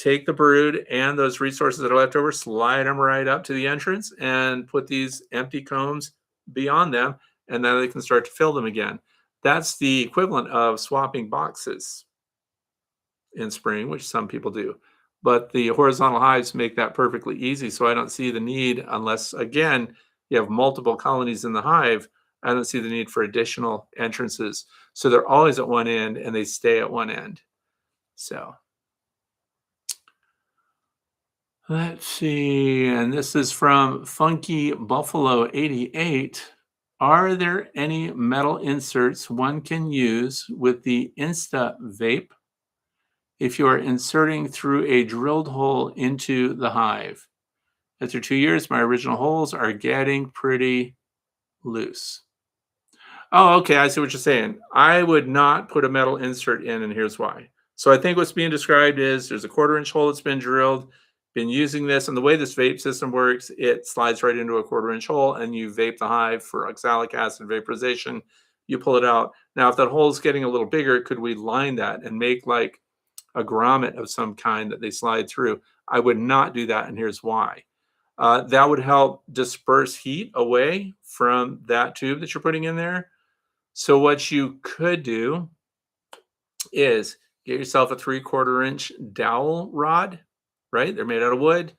S1: take the brood and those resources that are left over, slide them right up to the entrance and put these empty combs beyond them, and then they can start to fill them again. That's the equivalent of swapping boxes in spring, which some people do. But the horizontal hives make that perfectly easy, so I don't see the need, unless, again, you have multiple colonies in the hive, I don't see the need for additional entrances. So they're always at one end, and they stay at one end. So let's see, and this is from Funky Buffalo 88. Are there any metal inserts one can use with the Insta Vape if you are inserting through a drilled hole into the hive? After 2 years, my original holes are getting pretty loose. Oh, okay, I see what you're saying. I would not put a metal insert in, and here's why. So I think what's being described is there's a 1/4-inch hole that's been drilled, been using this, and the way this vape system works, it slides right into a 1/4-inch hole, and you vape the hive for oxalic acid vaporization. You pull it out. Now, if that hole is getting a little bigger, could we line that and make like a grommet of some kind that they slide through? I would not do that, and here's why. That would help disperse heat away from that tube that you're putting in there. So what you could do is get yourself a 3/4-inch dowel rod, right? They're made out of wood,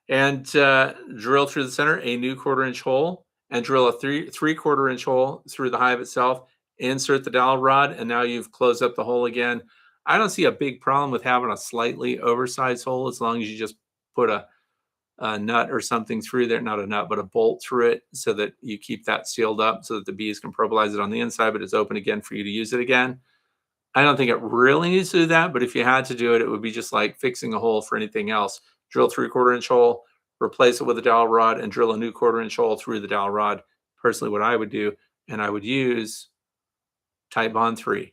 S1: and drill through the center a new 1/4-inch hole, and drill a 3/4-inch hole through the hive itself. Insert the dowel rod, and now you've closed up the hole again. I don't see a big problem with having a slightly oversized hole, as long as you just put a nut or something through there, not a nut, but a bolt through it, so that you keep that sealed up so that the bees can probolize it on the inside, but it's open again for you to use it again. I don't think it really needs to do that, but if you had to do it, it would be just like fixing a hole for anything else. Drill 3/4-inch hole, replace it with a dowel rod, and drill a new 1/4-inch hole through the dowel rod. Personally, what I would do, and I would use Type Bond 3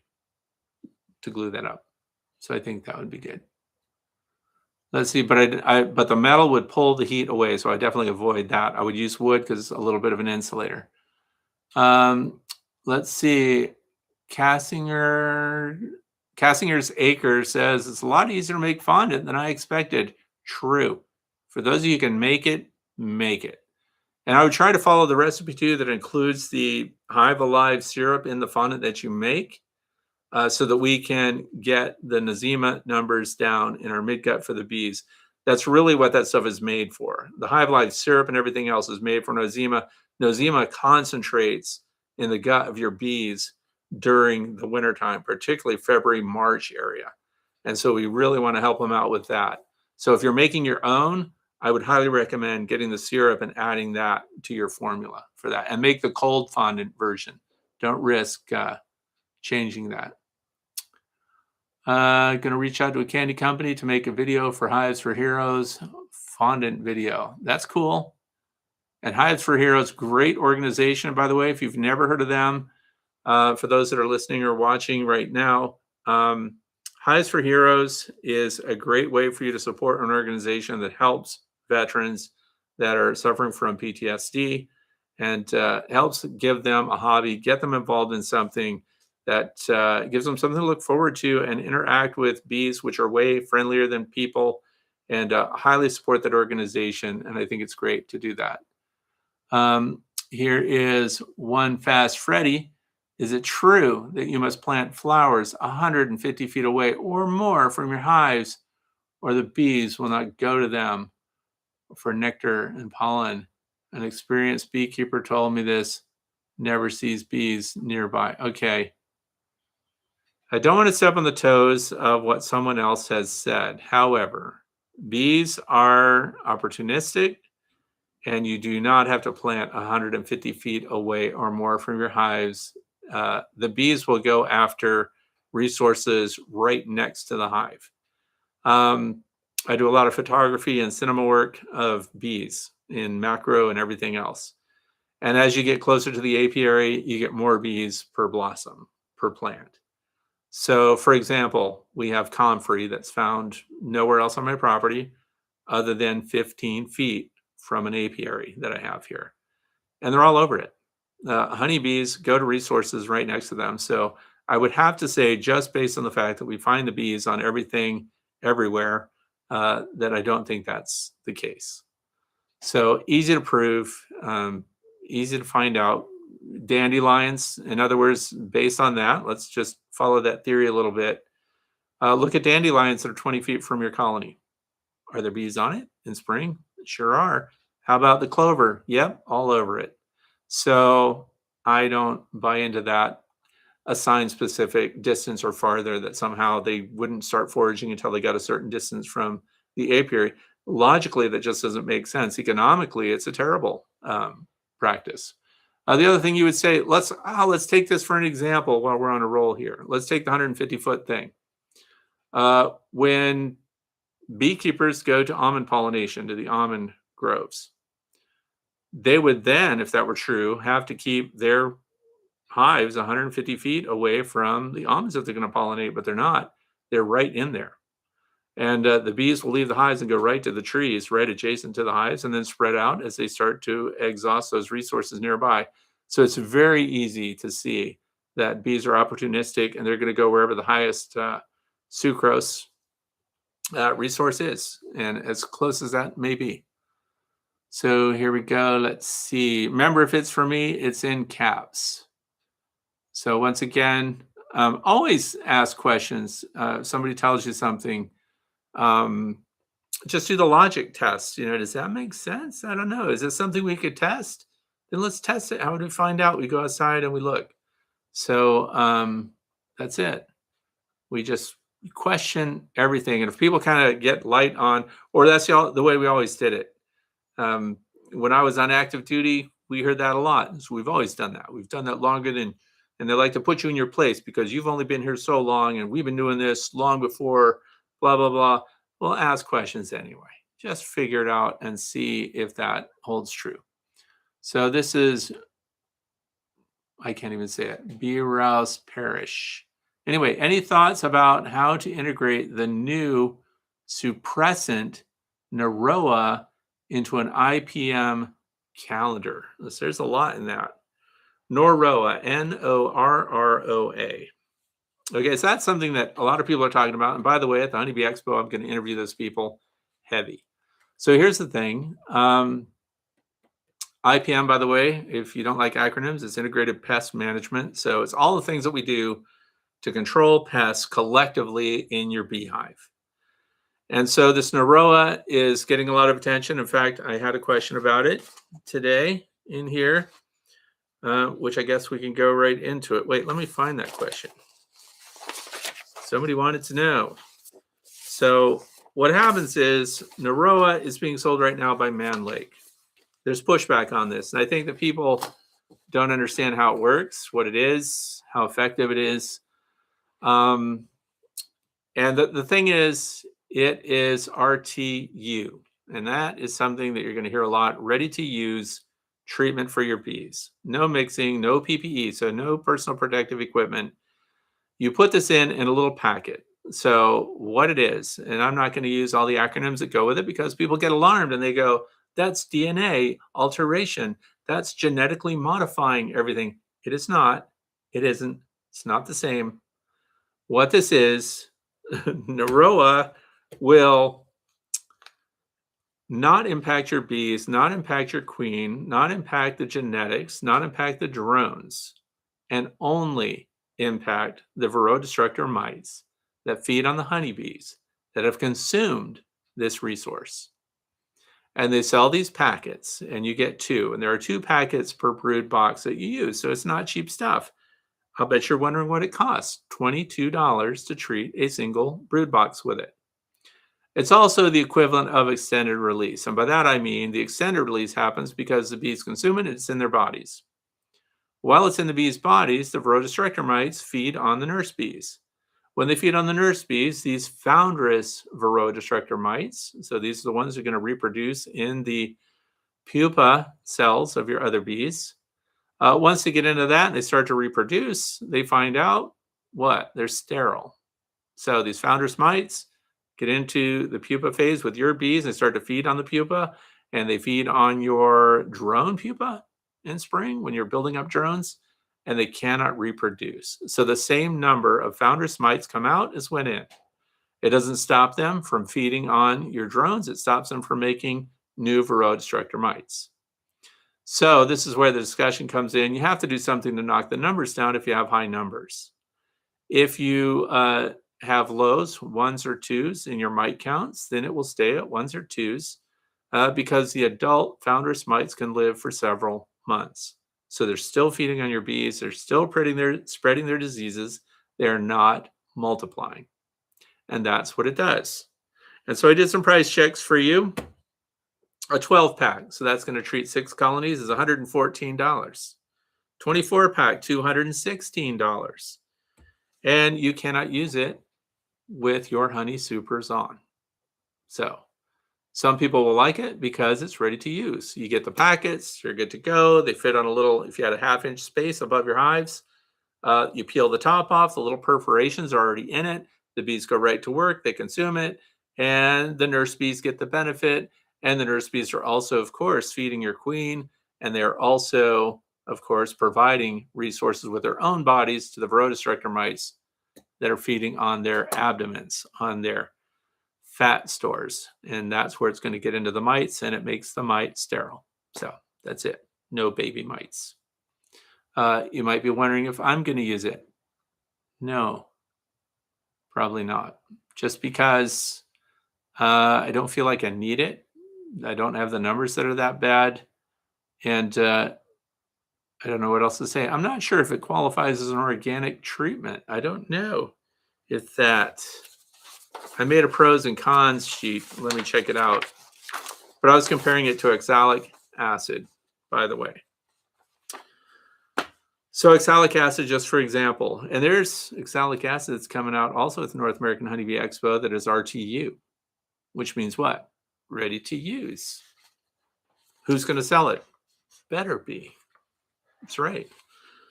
S1: to glue that up. So I think that would be good. Let's see, but but the metal would pull the heat away, so I definitely avoid that. I would use wood because it's a little bit of an insulator. Let's see. Cassinger's Acre says it's a lot easier to make fondant than I expected. True. For those of you who can make it, make it. And I would try to follow the recipe too that includes the Hive Alive syrup in the fondant that you make, so that we can get the Nosema numbers down in our midgut for the bees. That's really what that stuff is made for. The Hive Alive syrup and everything else is made for Nosema. Nosema concentrates in the gut of your bees during the wintertime, particularly February, March area. And so we really want to help them out with that. So if you're making your own, I would highly recommend getting the syrup and adding that to your formula for that. And make the cold fondant version. Don't risk changing that. Going to reach out to a candy company to make a video for Hives for Heroes fondant video. That's cool. And Hives for Heroes, great organization, by the way. If you've never heard of them, for those that are listening or watching right now, Hives for Heroes is a great way for you to support an organization that helps veterans that are suffering from PTSD, and helps give them a hobby, get them involved in something that gives them something to look forward to and interact with bees, which are way friendlier than people, and highly support that organization. And I think it's great to do that. Here is one Fast Freddy. Is it true that you must plant flowers 150 feet away or more from your hives, or the bees will not go to them for nectar and pollen? An experienced beekeeper told me this, never sees bees nearby. Okay. I don't want to step on the toes of what someone else has said. However, bees are opportunistic, and you do not have to plant 150 feet away or more from your hives. The bees will go after resources right next to the hive. I do a lot of photography and cinema work of bees in macro and everything else. And as you get closer to the apiary, you get more bees per blossom, per plant. So, for example, we have comfrey that's found nowhere else on my property other than 15 feet from an apiary that I have here. And they're all over it. Honeybees go to resources right next to them. So I would have to say, just based on the fact that we find the bees on everything, everywhere, that I don't think that's the case. So easy to prove, easy to find out. Dandelions, in other words, based on that, let's just follow that theory a little bit. Look at dandelions that are 20 feet from your colony. Are there bees on it in spring? Sure are. How about the clover? Yep, all over it. So I don't buy into that assign specific distance or farther, that somehow they wouldn't start foraging until they got a certain distance from the apiary. Logically, that just doesn't make sense. Economically, it's a terrible practice. The other thing you would say, let's take this for an example while we're on a roll here. Let's take the 150-foot thing. When beekeepers go to almond pollination, to the almond groves, they would then, if that were true, have to keep their hives 150 feet away from the almonds that they're going to pollinate, but they're not. They're right in there. And the bees will leave the hives and go right to the trees, right adjacent to the hives, and then spread out as they start to exhaust those resources nearby. So it's very easy to see that bees are opportunistic, and they're going to go wherever the highest sucrose resource is, and as close as that may be. So here we go. Let's see. Remember, if it's for me, it's in caps. So once again, always ask questions. Somebody tells you something, just do the logic test. Does that make sense? I don't know. Is this something we could test? Then let's test it. How do we find out? We go outside and we look. So that's it. We just question everything. And if people kind of get light on, or that's the way we always did it. When I was on active duty, we heard that a lot. So we've always done that. We've done that longer than, and they like to put you in your place because you've only been here so long and we've been doing this long before, blah, blah, blah. Well, ask questions anyway. Just figure it out and see if that holds true. So this is, I can't even say it, Bee Rouse Parish. Anyway, any thoughts about how to integrate the new suppressant Norroa into an IPM calendar? There's a lot in that. Norroa, Norroa. Okay, so that's something that a lot of people are talking about. And by the way, at the Honeybee Expo, I'm going to interview those people heavy. So here's the thing. IPM, by the way, if you don't like acronyms, it's Integrated Pest Management. So it's all the things that we do to control pests collectively in your beehive. And so this Norroa is getting a lot of attention. In fact, I had a question about it today in here, which I guess we can go right into it. Wait, let me find that question. Somebody wanted to know. So what happens is Norroa is being sold right now by Man Lake. There's pushback on this. And I think that people don't understand how it works, what it is, how effective it is. And the thing is, it is RTU. And that is something that you're going to hear a lot. Ready to use treatment for your bees. No mixing, no PPE, so no personal protective equipment. You put this in a little packet. So what it is, and I'm not going to use all the acronyms that go with it because people get alarmed and they go, that's DNA alteration. That's genetically modifying everything. It is not. It isn't. It's not the same. What this is, Norroa will not impact your bees, not impact your queen, not impact the genetics, not impact the drones, and only impact the varroa destructor mites that feed on the honeybees that have consumed this resource. And they sell these packets, and you get 2. And there are 2 packets per brood box that you use. So it's not cheap stuff. I'll bet you're wondering what it costs. $22 to treat a single brood box with it. It's also the equivalent of extended release. And by that, I mean the extended release happens because the bees consume it, it's in their bodies. While it's in the bees' bodies, the varroa destructor mites feed on the nurse bees. When they feed on the nurse bees, these foundress varroa destructor mites, so these are the ones that are going to reproduce in the pupa cells of your other bees. Once they get into that and they start to reproduce, they find out what? They're sterile. So these foundress mites get into the pupa phase with your bees and start to feed on the pupa, and they feed on your drone pupa in spring when you're building up drones, and they cannot reproduce. So the same number of foundress mites come out as went in. It doesn't stop them from feeding on your drones. It stops them from making new varroa destructor mites. So this is where the discussion comes in. You have to do something to knock the numbers down if you have high numbers. If you have lows, ones or twos in your mite counts, then it will stay at ones or twos because the adult founderess mites can live for several months. So they're still feeding on your bees. They're still spreading their diseases. They're not multiplying. And that's what it does. And so I did some price checks for you. A 12-pack, so that's going to treat 6 colonies, is $114. 24-pack, $216. And you cannot use it with your honey supers on. So some people will like it because it's ready to use. You get the packets, you're good to go. They fit on a little, if you had a ½ space above your hives, you peel the top off, the little perforations are already in it. The bees go right to work, they consume it, and the nurse bees get the benefit. And the nurse bees are also, of course, feeding your queen, and they're also, of course, providing resources with their own bodies to the varroa destructor mites that are feeding on their abdomens, on their fat stores. And that's where it's going to get into the mites, and it makes the mite sterile. So that's it. No baby mites. You might be wondering if I'm going to use it. No, probably not. Just because I don't feel like I need it. I don't have the numbers that are that bad. And I don't know what else to say. I'm not sure if it qualifies as an organic treatment. I don't know if that. I made a pros and cons sheet. Let me check it out. But I was comparing it to oxalic acid, by the way. So oxalic acid, just for example, and there's oxalic acid that's coming out also at the North American Honeybee Expo that is RTU, which means what? Ready to use. Who's going to sell it? Better be. That's right.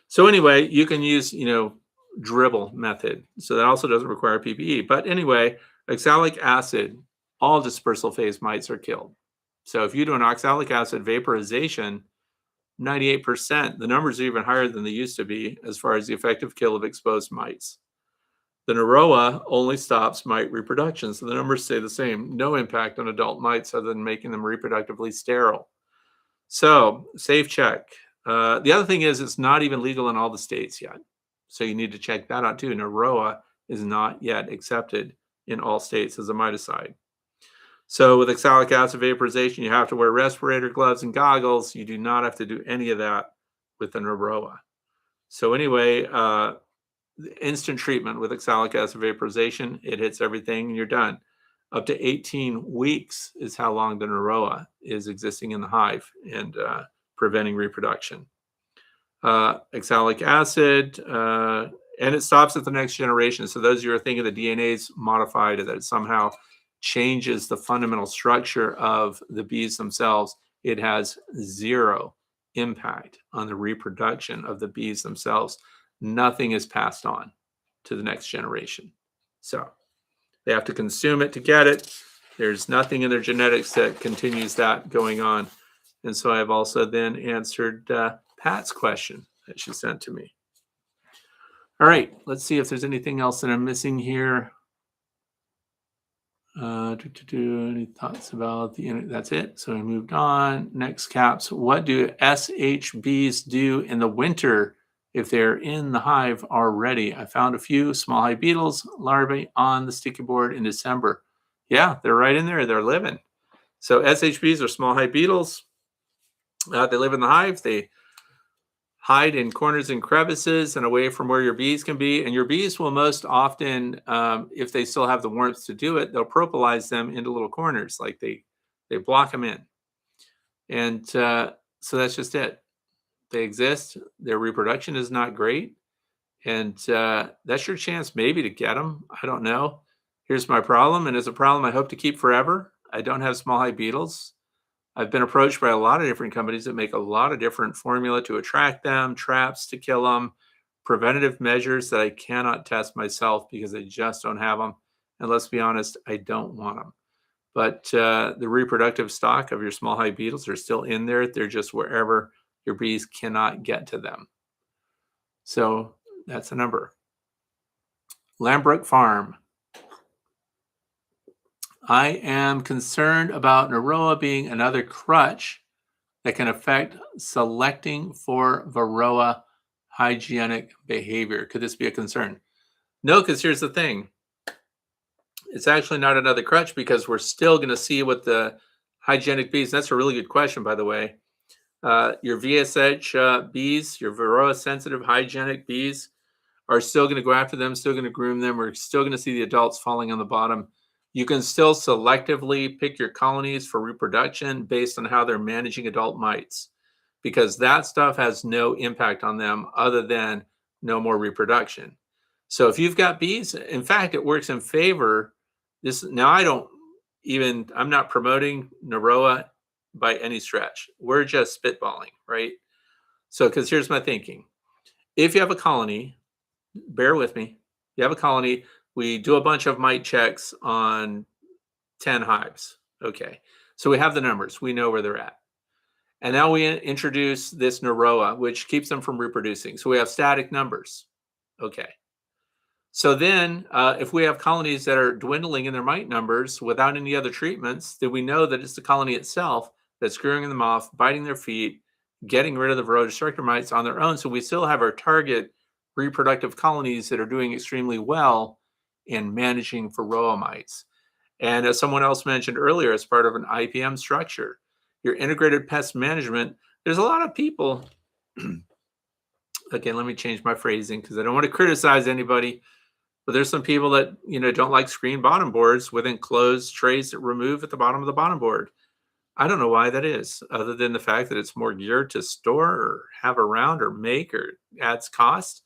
S1: So anyway, you can use, dribble method. So that also doesn't require PPE. But anyway, oxalic acid, all dispersal phase mites are killed. So if you do an oxalic acid vaporization, 98%, the numbers are even higher than they used to be as far as the effective kill of exposed mites. The Norroa only stops mite reproduction, so the numbers stay the same. No impact on adult mites other than making them reproductively sterile. So, safe check. The other thing is it's not even legal in all the states yet. So you need to check that out too. Norroa is not yet accepted in all states as a miticide. So with oxalic acid vaporization, you have to wear respirator gloves and goggles. You do not have to do any of that with the Norroa. So anyway, instant treatment with oxalic acid vaporization, it hits everything and you're done. Up to 18 weeks is how long the Norroa is existing in the hive and preventing reproduction. Oxalic acid, and it stops at the next generation. So those of you who are thinking the DNA is modified, that it somehow changes the fundamental structure of the bees themselves, it has zero impact on the reproduction of the bees themselves. Nothing is passed on to the next generation. So they have to consume it to get it. There's nothing in their genetics that continues that going on. And so I've also then answered Pat's question that she sent to me. All right, let's see if there's anything else that I'm missing here. Any thoughts about the internet? That's it. So I moved on. Next caps. What do SHBs do in the winter if they're in the hive already? I found a few small hive beetles larvae on the sticky board in December. Yeah, they're right in there. They're living. So SHBs are small hive beetles. They live in the hive. They hide in corners and crevices and away from where your bees can be. And your bees will most often, if they still have the warmth to do it, they'll propolize them into little corners, like they block them in. And so that's just it. They exist. Their reproduction is not great. And that's your chance maybe to get them. I don't know. Here's my problem. And it's a problem I hope to keep forever. I don't have small hive beetles. I've been approached by a lot of different companies that make a lot of different formula to attract them, traps to kill them, preventative measures that I cannot test myself because I just don't have them. And let's be honest, I don't want them. But the reproductive stock of your small hive beetles are still in there. They're just wherever your bees cannot get to them. So that's a number. Lambrook Farm. I am concerned about Norroa being another crutch that can affect selecting for varroa hygienic behavior. Could this be a concern? No, because here's the thing. It's actually not another crutch because we're still going to see what the hygienic bees, that's a really good question, by the way. Your VSH bees, your varroa sensitive hygienic bees, are still going to go after them, still going to groom them. We're still going to see the adults falling on the bottom. You can still selectively pick your colonies for reproduction based on how they're managing adult mites, because that stuff has no impact on them other than no more reproduction. So if you've got bees, in fact, it works in favor. Now I'm not promoting Norroa by any stretch. We're just spitballing, right? So, because here's my thinking. If you have a colony, bear with me. You have a colony, we do a bunch of mite checks on 10 hives. Okay. So we have the numbers, we know where they're at. And now we introduce this Norroa, which keeps them from reproducing. So we have static numbers. Okay. So then if we have colonies that are dwindling in their mite numbers without any other treatments, then we know that it's the colony itself that's screwing them off, biting their feet, getting rid of the varroa destructor mites on their own. So we still have our target reproductive colonies that are doing extremely well in managing varroa mites. And as someone else mentioned earlier, as part of an IPM structure, your integrated pest management, there's a lot of people, again, let me change my phrasing because I don't want to criticize anybody, but there's some people that, don't like screen bottom boards with enclosed trays that remove at the bottom of the bottom board. I don't know why that is, other than the fact that it's more geared to store or have around or make or adds cost.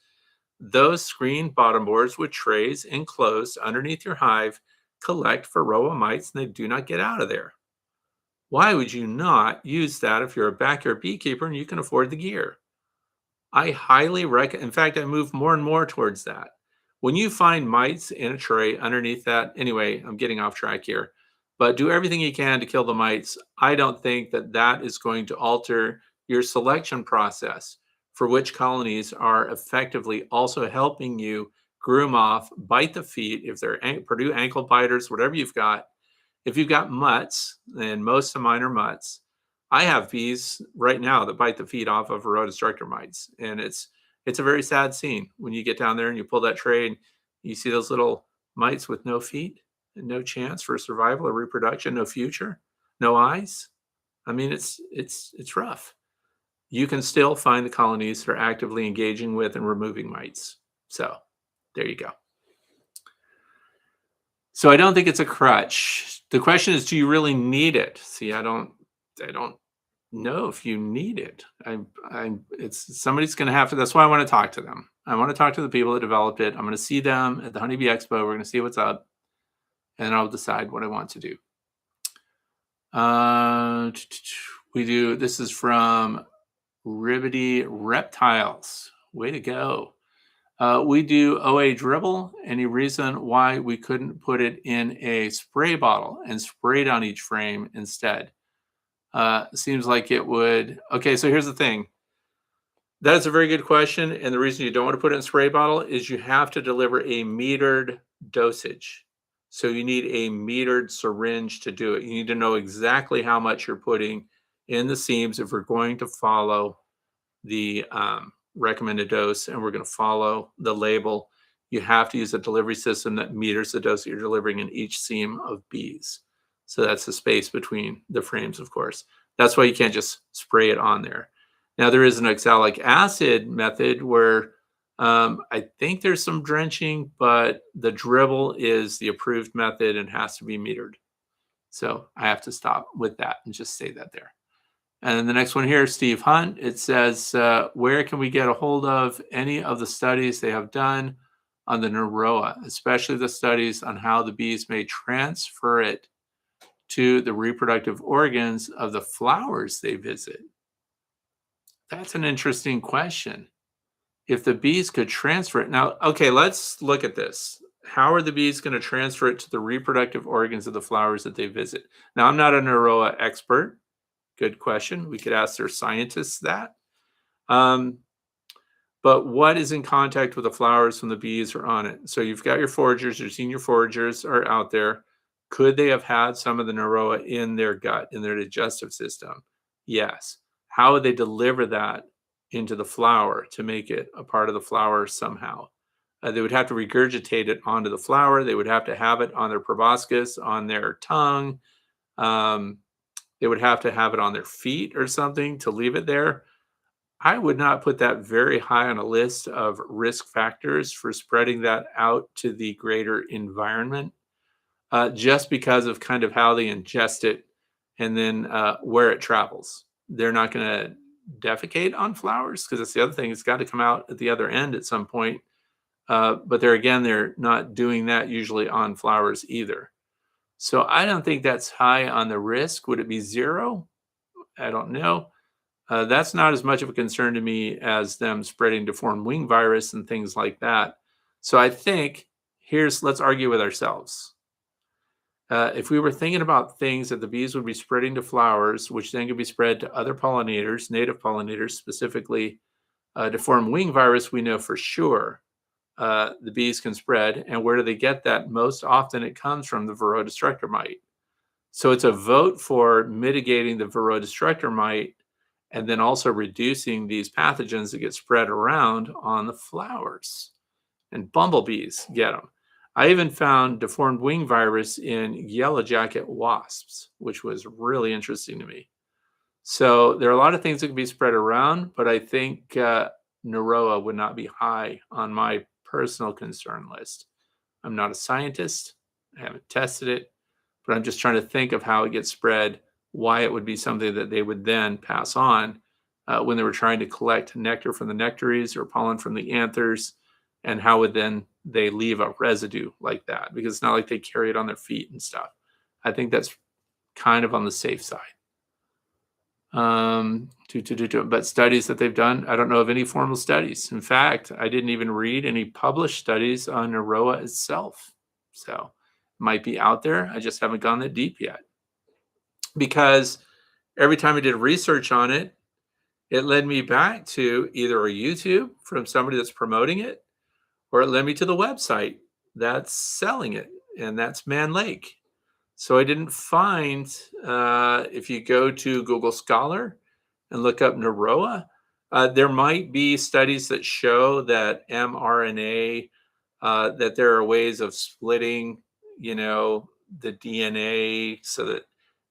S1: Those screen bottom boards with trays enclosed underneath your hive collect varroa mites and they do not get out of there. Why would you not use that if you're a backyard beekeeper and you can afford the gear? I highly recommend, in fact, I move more and more towards that. When you find mites in a tray underneath that, anyway, I'm getting off track here, but do everything you can to kill the mites. I don't think that that is going to alter your selection process for which colonies are effectively also helping you groom off, bite the feet, if they're Purdue ankle biters, whatever you've got. If you've got mutts, and most of mine are mutts, I have bees right now that bite the feet off of varroa destructor mites, and it's a very sad scene when you get down there and you pull that tray and you see those little mites with no feet and no chance for survival or reproduction, no future, no eyes. I mean, it's rough. You can still find the colonies that are actively engaging with and removing mites. So there you go. So I don't think it's a crutch. The question is, do you really need it? See, I don't know if you need it. It's somebody's going to have to. That's why I want to talk to them. I want to talk to the people that developed it. I'm going to see them at the Honeybee Expo. We're going to see what's up, and I'll decide what I want to do. This is from Ribbity Reptiles. Way to go. We do OA dribble. Any reason why we couldn't put it in a spray bottle and spray it on each frame instead? Seems like it would. Okay, so here's the thing. That is a very good question. And the reason you don't want to put it in a spray bottle is you have to deliver a metered dosage. So you need a metered syringe to do it. You need to know exactly how much you're putting in the seams if we're going to follow the recommended dose and we're going to follow the label. You have to use a delivery system that meters the dose that you're delivering in each seam of bees. So that's the space between the frames, of course. That's why you can't just spray it on there. Now, there is an oxalic acid method where I think there's some drenching, but the dribble is the approved method and has to be metered. So I have to stop with that and just say that there. And then the next one here, Steve Hunt, it says, where can we get a hold of any of the studies they have done on the Norroa, especially the studies on how the bees may transfer it to the reproductive organs of the flowers they visit? That's an interesting question. If the bees could transfer it. Now, okay, let's look at this. How are the bees going to transfer it to the reproductive organs of the flowers that they visit? Now, I'm not a Norroa expert. Good question. We could ask their scientists that. But what is in contact with the flowers when the bees are on it? So you've got your foragers, your senior foragers are out there. Could they have had some of the Norroa in their gut, in their digestive system? Yes. How would they deliver that into the flower to make it a part of the flower somehow? They would have to regurgitate it onto the flower. They would have to have it on their proboscis, on their tongue. Um, they would have to have it on their feet or something to leave it there. I would not put that very high on a list of risk factors for spreading that out to the greater environment, just because of kind of how they ingest it and then where it travels. They're not going to defecate on flowers because that's the other thing. It's got to come out at the other end at some point. But they're not doing that usually on flowers either. So I don't think that's high on the risk. Would it be zero? I don't know. That's not as much of a concern to me as them spreading deformed wing virus and things like that. So I think let's argue with ourselves. If we were thinking about things that the bees would be spreading to flowers, which then could be spread to other pollinators, native pollinators, specifically deformed wing virus, we know for sure the bees can spread. And where do they get that? Most often it comes from the varroa destructor mite. So it's a vote for mitigating the varroa destructor mite and then also reducing these pathogens that get spread around on the flowers. And bumblebees get them. I even found deformed wing virus in yellow jacket wasps, which was really interesting to me. So there are a lot of things that can be spread around, but I think Norroa would not be high on my personal concern list. I'm not a scientist. I haven't tested it, but I'm just trying to think of how it gets spread, why it would be something that they would then pass on when they were trying to collect nectar from the nectaries or pollen from the anthers, and how would then they leave a residue like that? Because it's not like they carry it on their feet and stuff. I think that's kind of on the safe side. But studies that they've done, I don't know of any formal studies. In fact, I didn't even read any published studies on Norroa itself. So it might be out there. I just haven't gone that deep yet. Because every time I did research on it, it led me back to either a YouTube from somebody that's promoting it, or it led me to the website that's selling it, and that's Man Lake. So I didn't find, if you go to Google Scholar and look up Norroa, there might be studies that show that mRNA, that there are ways of splitting, the DNA so that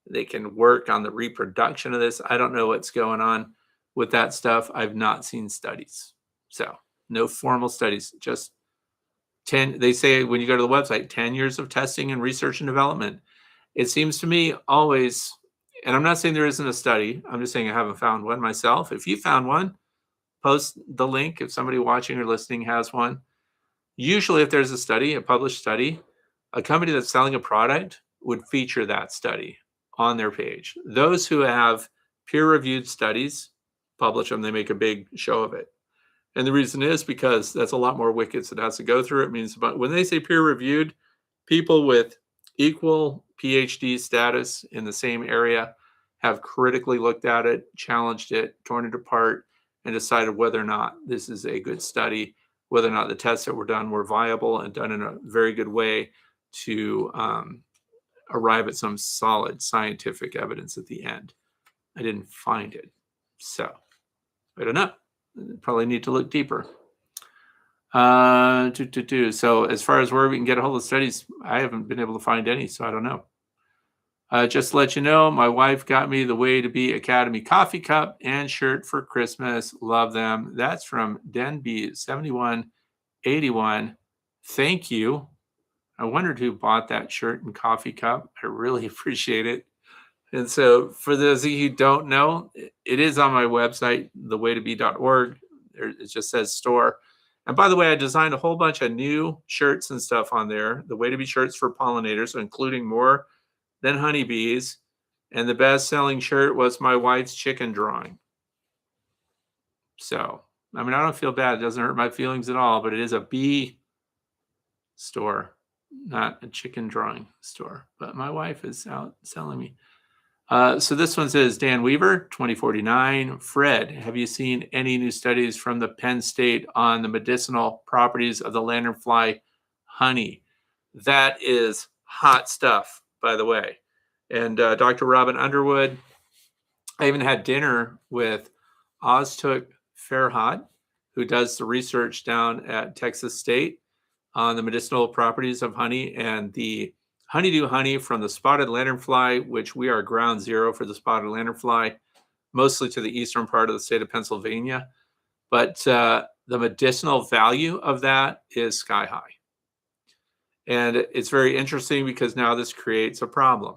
S1: they can work on the reproduction of this. I don't know what's going on with that stuff. I've not seen studies. So no formal studies, just 10, they say when you go to the website, 10 years of testing and research and development. It seems to me always, and I'm not saying there isn't a study, I'm just saying I haven't found one myself. If you found one, post the link if somebody watching or listening has one. Usually if there's a study, a published study, a company that's selling a product would feature that study on their page. Those who have peer-reviewed studies publish them, they make a big show of it. And the reason is because that's a lot more wickets that has to go through. It means when they say peer-reviewed, people with equal PhD status in the same area have critically looked at it, challenged it, torn it apart, and decided whether or not this is a good study, whether or not the tests that were done were viable and done in a very good way to arrive at some solid scientific evidence at the end. I didn't find it. So I don't know. Probably need to look deeper. So as far as where we can get a hold of studies, I haven't been able to find any, so I don't know. Just to let you know, my wife got me the Way to Be Academy coffee cup and shirt for Christmas. Love them. That's from DenB7181. Thank you. I wondered who bought that shirt and coffee cup. I really appreciate it. And so for those of you who don't know, it is on my website, thewaytobe.org. It just says store. And by the way, I designed a whole bunch of new shirts and stuff on there. The Way to Be shirts for pollinators, including more than honeybees. And the best-selling shirt was my wife's chicken drawing. So, I mean, I don't feel bad. It doesn't hurt my feelings at all, but it is a bee store, not a chicken drawing store. But my wife is out selling me. So this one says, Dan Weaver, 2049. Fred, have you seen any new studies from the Penn State on the medicinal properties of the lanternfly honey? That is hot stuff. by the way. And Dr. Robin Underwood, I even had dinner with Oztuk Farhat, who does the research down at Texas State on the medicinal properties of honey and the honeydew honey from the spotted lanternfly, which we are ground zero for the spotted lanternfly, mostly to the eastern part of the state of Pennsylvania. But the medicinal value of that is sky high. And it's very interesting because now this creates a problem.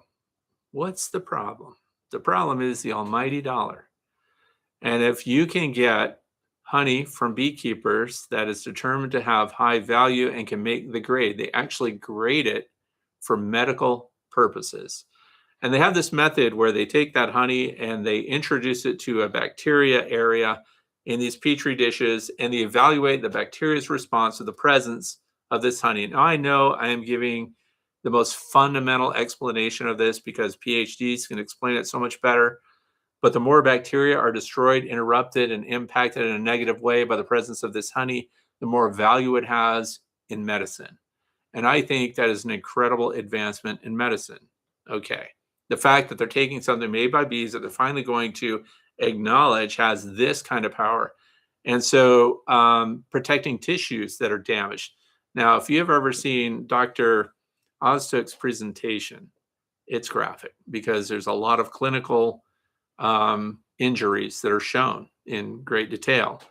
S1: What's the problem? The problem is the almighty dollar. And if you can get honey from beekeepers that is determined to have high value and can make the grade, they actually grade it for medical purposes. And they have this method where they take that honey and they introduce it to a bacteria area in these petri dishes, and they evaluate the bacteria's response to the presence of this honey. Now, I know I am giving the most fundamental explanation of this because PhDs can explain it so much better. But the more bacteria are destroyed, interrupted, and impacted in a negative way by the presence of this honey, the more value it has in medicine. And I think that is an incredible advancement in medicine. Okay. The fact that they're taking something made by bees that they're finally going to acknowledge has this kind of power. And so protecting tissues that are damaged. Now, if you have ever seen Dr. Oztuk's presentation, it's graphic because there's a lot of clinical injuries that are shown in great detail.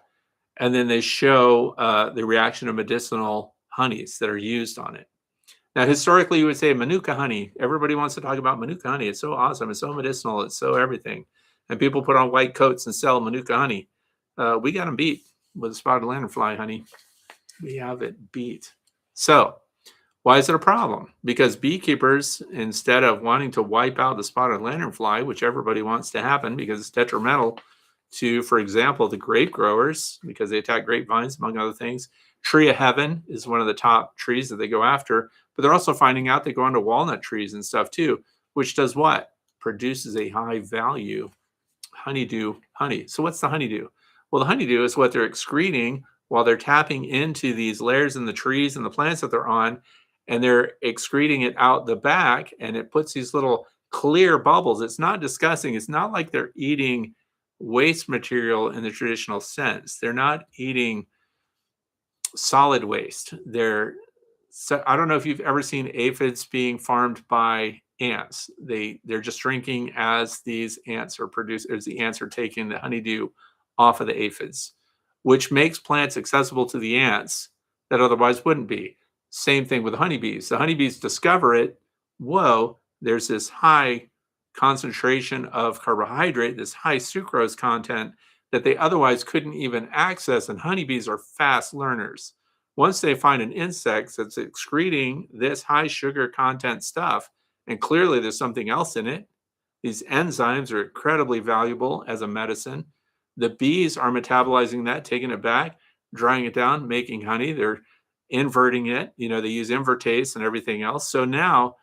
S1: And then they show the reaction of medicinal honeys that are used on it. Now, historically, you would say Manuka honey. Everybody wants to talk about Manuka honey. It's so awesome. It's so medicinal. It's so everything. And people put on white coats and sell Manuka honey. We got them beat with spotted lanternfly honey. We have it beat. So why is it a problem? Because beekeepers, instead of wanting to wipe out the spotted lanternfly, which everybody wants to happen because it's detrimental to, for example, the grape growers, because they attack grapevines, among other things. Tree of Heaven is one of the top trees that they go after, but they're also finding out they go into walnut trees and stuff too, which does what? Produces a high value honeydew honey. So what's the honeydew? Well, the honeydew is what they're excreting while they're tapping into these layers in the trees and the plants that they're on, and they're excreting it out the back, and it puts these little clear bubbles. It's not disgusting. It's not like they're eating waste material in the traditional sense. They're not eating solid waste. So I don't know if you've ever seen aphids being farmed by ants. They're just drinking as these ants are produced, as the ants are taking the honeydew off of the aphids, which makes plants accessible to the ants that otherwise wouldn't be. Same thing with the honeybees. The honeybees discover it. Whoa, there's this high concentration of carbohydrate, this high sucrose content that they otherwise couldn't even access. And honeybees are fast learners. Once they find an insect that's excreting this high sugar content stuff, and clearly there's something else in it, these enzymes are incredibly valuable as a medicine. The bees are metabolizing that, taking it back, drying it down, making honey. They're inverting it. You know, they use invertase and everything else. So now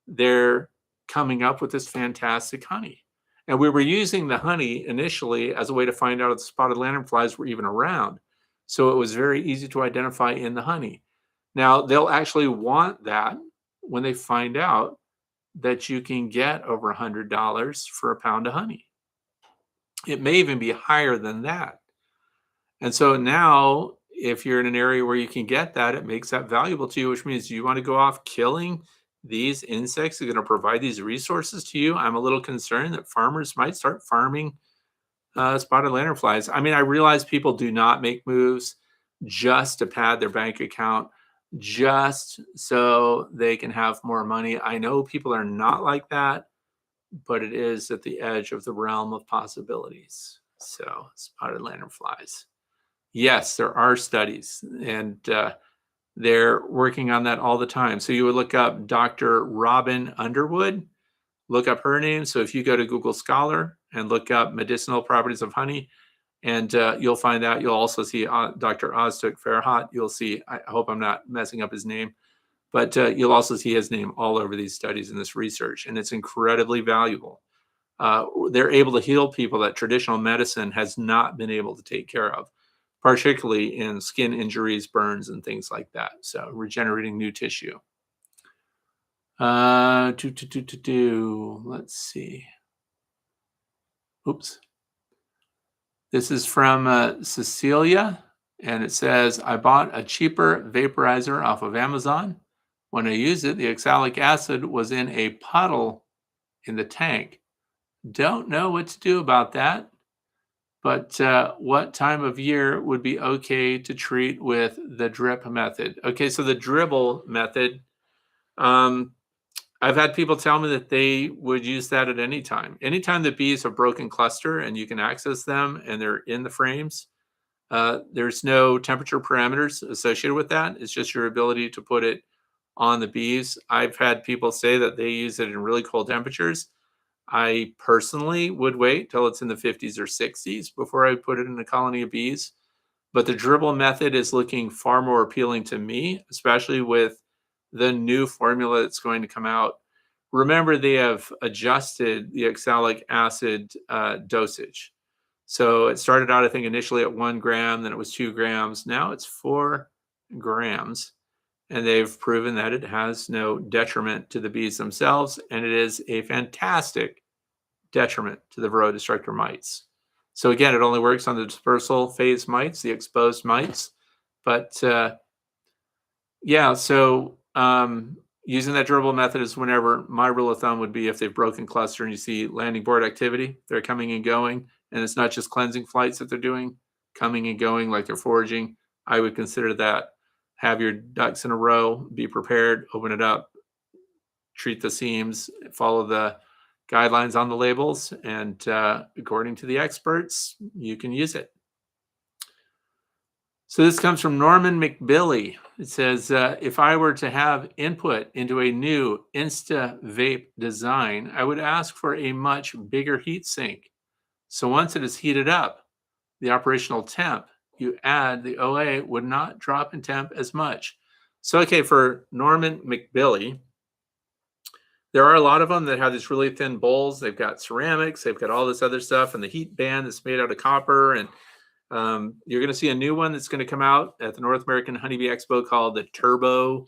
S1: they're coming up with this fantastic honey. And we were using the honey initially as a way to find out if the spotted lanternflies were even around. So it was very easy to identify in the honey. Now, they'll actually want that when they find out that you can get over $100 for a pound of honey. It may even be higher than that. And so now, if you're in an area where you can get that, it makes that valuable to you, which means you want to go off killing these insects that are going to provide these resources to you. I'm a little concerned that farmers might start farming spotted lanternflies. I mean, I realize people do not make moves just to pad their bank account, just so they can have more money. I know people are not like that, but it is at the edge of the realm of possibilities. So spotted lanternflies. Yes, there are studies, and they're working on that all the time. So you would look up Dr. Robin Underwood, look up her name. So if you go to Google Scholar and look up medicinal properties of honey, and you'll find out, you'll also see Dr. Oztuk Farhat. You'll see, I hope I'm not messing up his name, but you'll also see his name all over these studies and this research, and it's incredibly valuable. They're able to heal people that traditional medicine has not been able to take care of, particularly in skin injuries, burns, and things like that. So regenerating new tissue. Let's see. Oops. This is from Cecilia, and it says, I bought a cheaper vaporizer off of Amazon. When I used it, the oxalic acid was in a puddle in the tank. Don't know what to do about that, but what time of year would be okay to treat with the drip method? Okay, so the dribble method, I've had people tell me that they would use that at any time. Anytime the bees have broken cluster and you can access them and they're in the frames, there's no temperature parameters associated with that. It's just your ability to put it on the bees. I've had people say that they use it in really cold temperatures. I personally would wait till it's in the 50s or 60s before I put it in a colony of bees. But the dribble method is looking far more appealing to me, especially with the new formula that's going to come out. Remember, they have adjusted the oxalic acid dosage. So it started out, I think, initially at 1 gram, then it was 2 grams. Now it's 4 grams. And they've proven that it has no detriment to the bees themselves. And it is a fantastic detriment to the varroa destructor mites. So again, it only works on the dispersal phase mites, the exposed mites. But yeah, so using that dribble method is whenever my rule of thumb would be if they've broken cluster and you see landing board activity, they're coming and going. And it's not just cleansing flights that they're doing, coming and going like they're foraging. I would consider that. Have your ducks in a row, be prepared, open it up, treat the seams, follow the guidelines on the labels, and according to the experts, you can use it. So this comes from Norman McBilly. It says, if I were to have input into a new Insta Vape design, I would ask for a much bigger heat sink. So once it is heated up, the operational temp you add, the OA would not drop in temp as much. So, okay, for Norman McBilly, there are a lot of them that have these really thin bowls. They've got ceramics, they've got all this other stuff, and the heat band that's made out of copper. And you're going to see a new one that's going to come out at the North American Honeybee Expo called the Turbo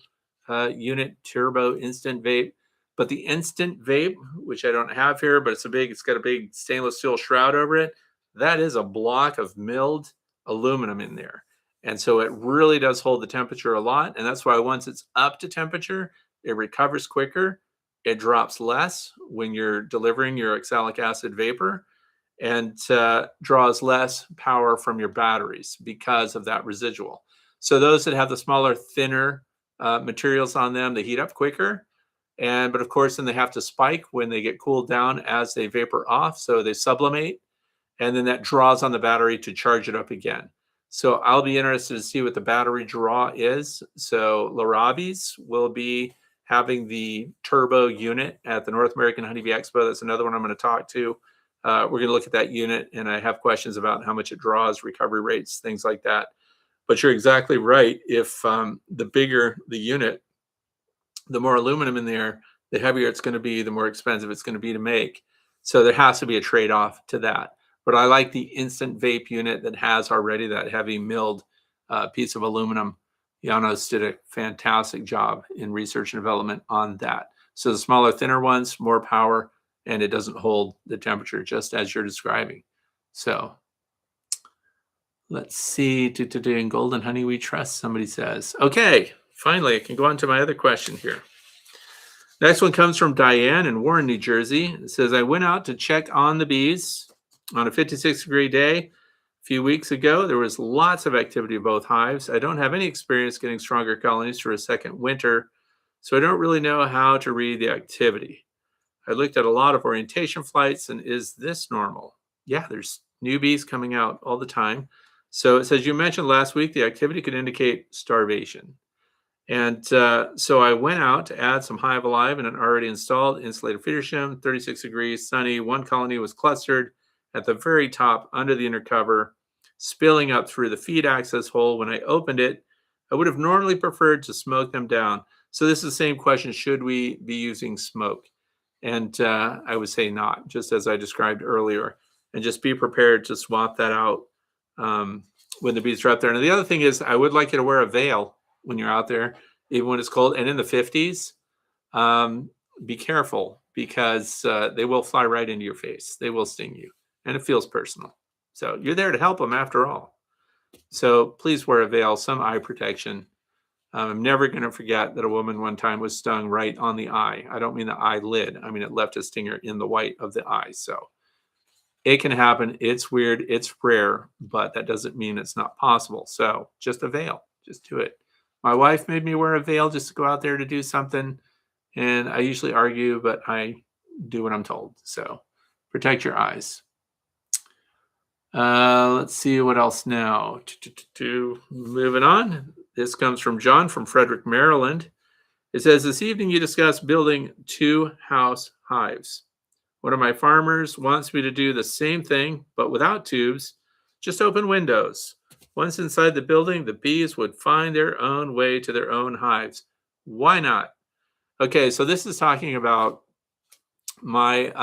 S1: Unit, Turbo Instant Vape. But the Instant Vape, which I don't have here, but it's got a big stainless steel shroud over it. That is a block of milled aluminum in there. And so it really does hold the temperature a lot. And that's why once it's up to temperature, it recovers quicker. It drops less when you're delivering your oxalic acid vapor, and draws less power from your batteries because of that residual. So those that have the smaller, thinner materials on them, they heat up quicker. But of course, then they have to spike when they get cooled down as they vapor off. So they sublimate, and then that draws on the battery to charge it up again. So I'll be interested to see what the battery draw is. So Larvae's will be having the turbo unit at the North American Honeybee Expo. That's another one I'm going to talk to. We're going to look at that unit, and I have questions about how much it draws, recovery rates, things like that. But you're exactly right. If the bigger the unit, the more aluminum in there, the heavier it's going to be, the more expensive it's going to be to make. So there has to be a trade-off to that. But I like the instant vape unit that has already that heavy milled piece of aluminum. Janos did a fantastic job in research and development on that. So the smaller, thinner ones, more power, and it doesn't hold the temperature just as you're describing. So let's see. In Golden Honey We Trust, somebody says. Okay, finally, I can go on to my other question here. Next one comes from Diane in Warren, New Jersey. It says, I went out to check on the bees on a 56-degree day a few weeks ago. There was lots of activity in both hives. I don't have any experience getting stronger colonies for a second winter, so I don't really know how to read the activity. I looked at a lot of orientation flights, and is this normal? Yeah, there's new bees coming out all the time. So it says, you mentioned last week the activity could indicate starvation. And so I went out to add some Hive Alive in an already installed insulated feeder shim, 36 degrees, sunny. One colony was clustered at the very top under the inner cover, spilling up through the feed access hole. When I opened it, I would have normally preferred to smoke them down. So this is the same question, should we be using smoke? And I would say not, just as I described earlier. And just be prepared to swap that out when the bees are up there. And the other thing is, I would like you to wear a veil when you're out there, even when it's cold. And in the 50s, be careful because they will fly right into your face. They will sting you, and it feels personal. So you're there to help them after all. So please wear a veil, some eye protection. I'm never going to forget that a woman one time was stung right on the eye. I don't mean the eyelid. I mean, it left a stinger in the white of the eye. So it can happen. It's weird. It's rare, but that doesn't mean it's not possible. So just a veil. Just do it. My wife made me wear a veil just to go out there to do something. And I usually argue, but I do what I'm told. So protect your eyes. Let's see what else now. Moving on. This comes from John from Frederick, Maryland. It says, this evening you discussed building 2 house hives. One of my farmers wants me to do the same thing, but without tubes, just open windows. Once inside the building, the bees would find their own way to their own hives. Why not? Okay, so this is talking about my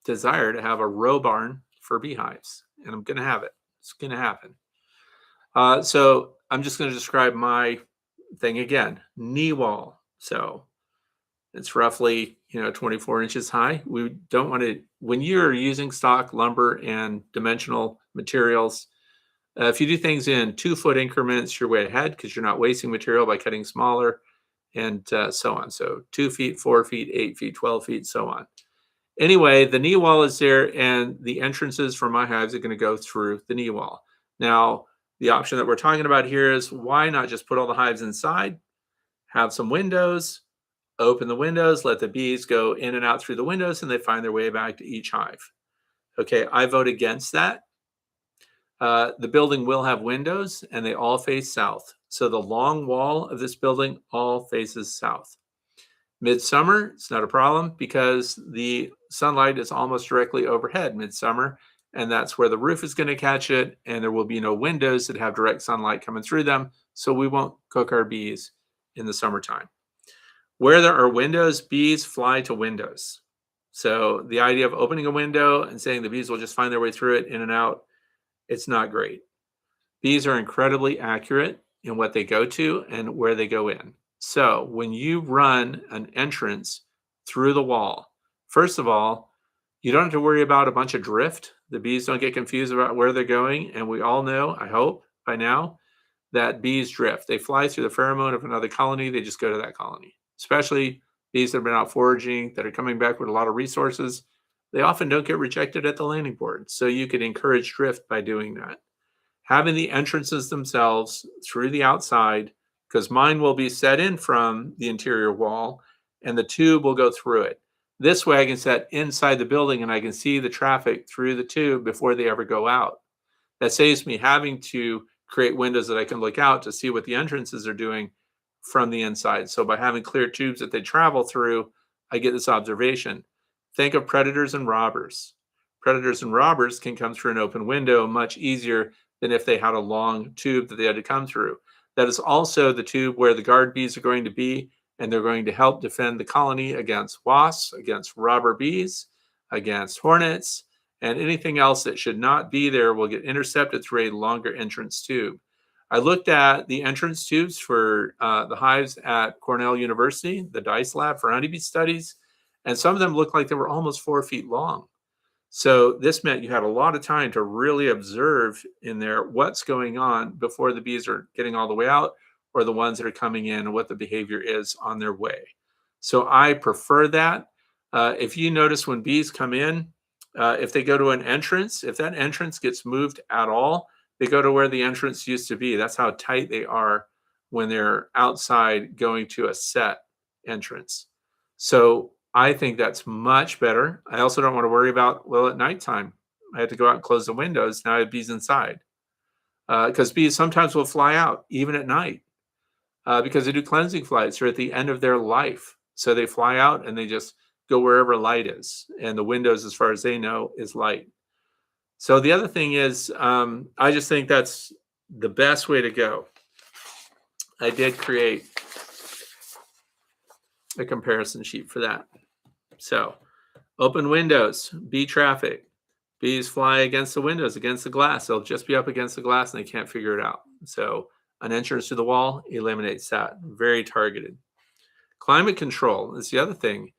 S1: desire to have a row barn for beehives, and I'm going to have it. It's going to happen. So I'm just going to describe my thing again. Knee wall. So it's roughly 24 inches high. We don't want to, when you're using stock lumber and dimensional materials, if you do things in 2-foot increments, you're way ahead because you're not wasting material by cutting smaller and so on. So 2 feet, 4 feet, 8 feet, 12 feet, so on. Anyway, the knee wall is there, and the entrances for my hives are going to go through the knee wall. Now, the option that we're talking about here is why not just put all the hives inside, have some windows, open the windows, let the bees go in and out through the windows, and they find their way back to each hive. Okay, I vote against that. The building will have windows, and they all face south. So the long wall of this building all faces south. Midsummer, it's not a problem because the sunlight is almost directly overhead midsummer, and that's where the roof is going to catch it, and there will be no windows that have direct sunlight coming through them, so we won't cook our bees in the summertime. Where there are windows, bees fly to windows. So the idea of opening a window and saying the bees will just find their way through it in and out, it's not great. Bees are incredibly accurate in what they go to and where they go in. So when you run an entrance through the wall, first of all, you don't have to worry about a bunch of drift. The bees don't get confused about where they're going. And we all know, I hope by now, that bees drift. They fly through the pheromone of another colony. They just go to that colony, especially bees that have been out foraging, that are coming back with a lot of resources. They often don't get rejected at the landing board. So you could encourage drift by doing that. Having the entrances themselves through the outside, because mine will be set in from the interior wall and the tube will go through it. This way I can set inside the building and I can see the traffic through the tube before they ever go out. That saves me having to create windows that I can look out to see what the entrances are doing from the inside. So by having clear tubes that they travel through, I get this observation. Think of predators and robbers. Predators and robbers can come through an open window much easier than if they had a long tube that they had to come through. That is also the tube where the guard bees are going to be, and they're going to help defend the colony against wasps, against robber bees, against hornets, and anything else that should not be there will get intercepted through a longer entrance tube. I looked at the entrance tubes for the hives at Cornell University, the DICE lab for honeybee studies, and some of them looked like they were almost 4 feet long. So this meant you had a lot of time to really observe in there what's going on before the bees are getting all the way out, or the ones that are coming in and what the behavior is on their way. So I prefer that. If you notice when bees come in, if they go to an entrance, if that entrance gets moved at all, they go to where the entrance used to be. That's how tight they are when they're outside going to a set entrance. So I think that's much better. I also don't want to worry about, well, at nighttime, I have to go out and close the windows. Now I have bees inside. Because bees sometimes will fly out, even at night, because they do cleansing flights. They're at the end of their life. So they fly out and they just go wherever light is. And the windows, as far as they know, is light. So the other thing is, I just think that's the best way to go. I did create a comparison sheet for that. So open windows, bee traffic. Bees fly against the windows, against the glass. They'll just be up against the glass and they can't figure it out. So an entrance to the wall eliminates that. Very targeted. Climate control is the other thing.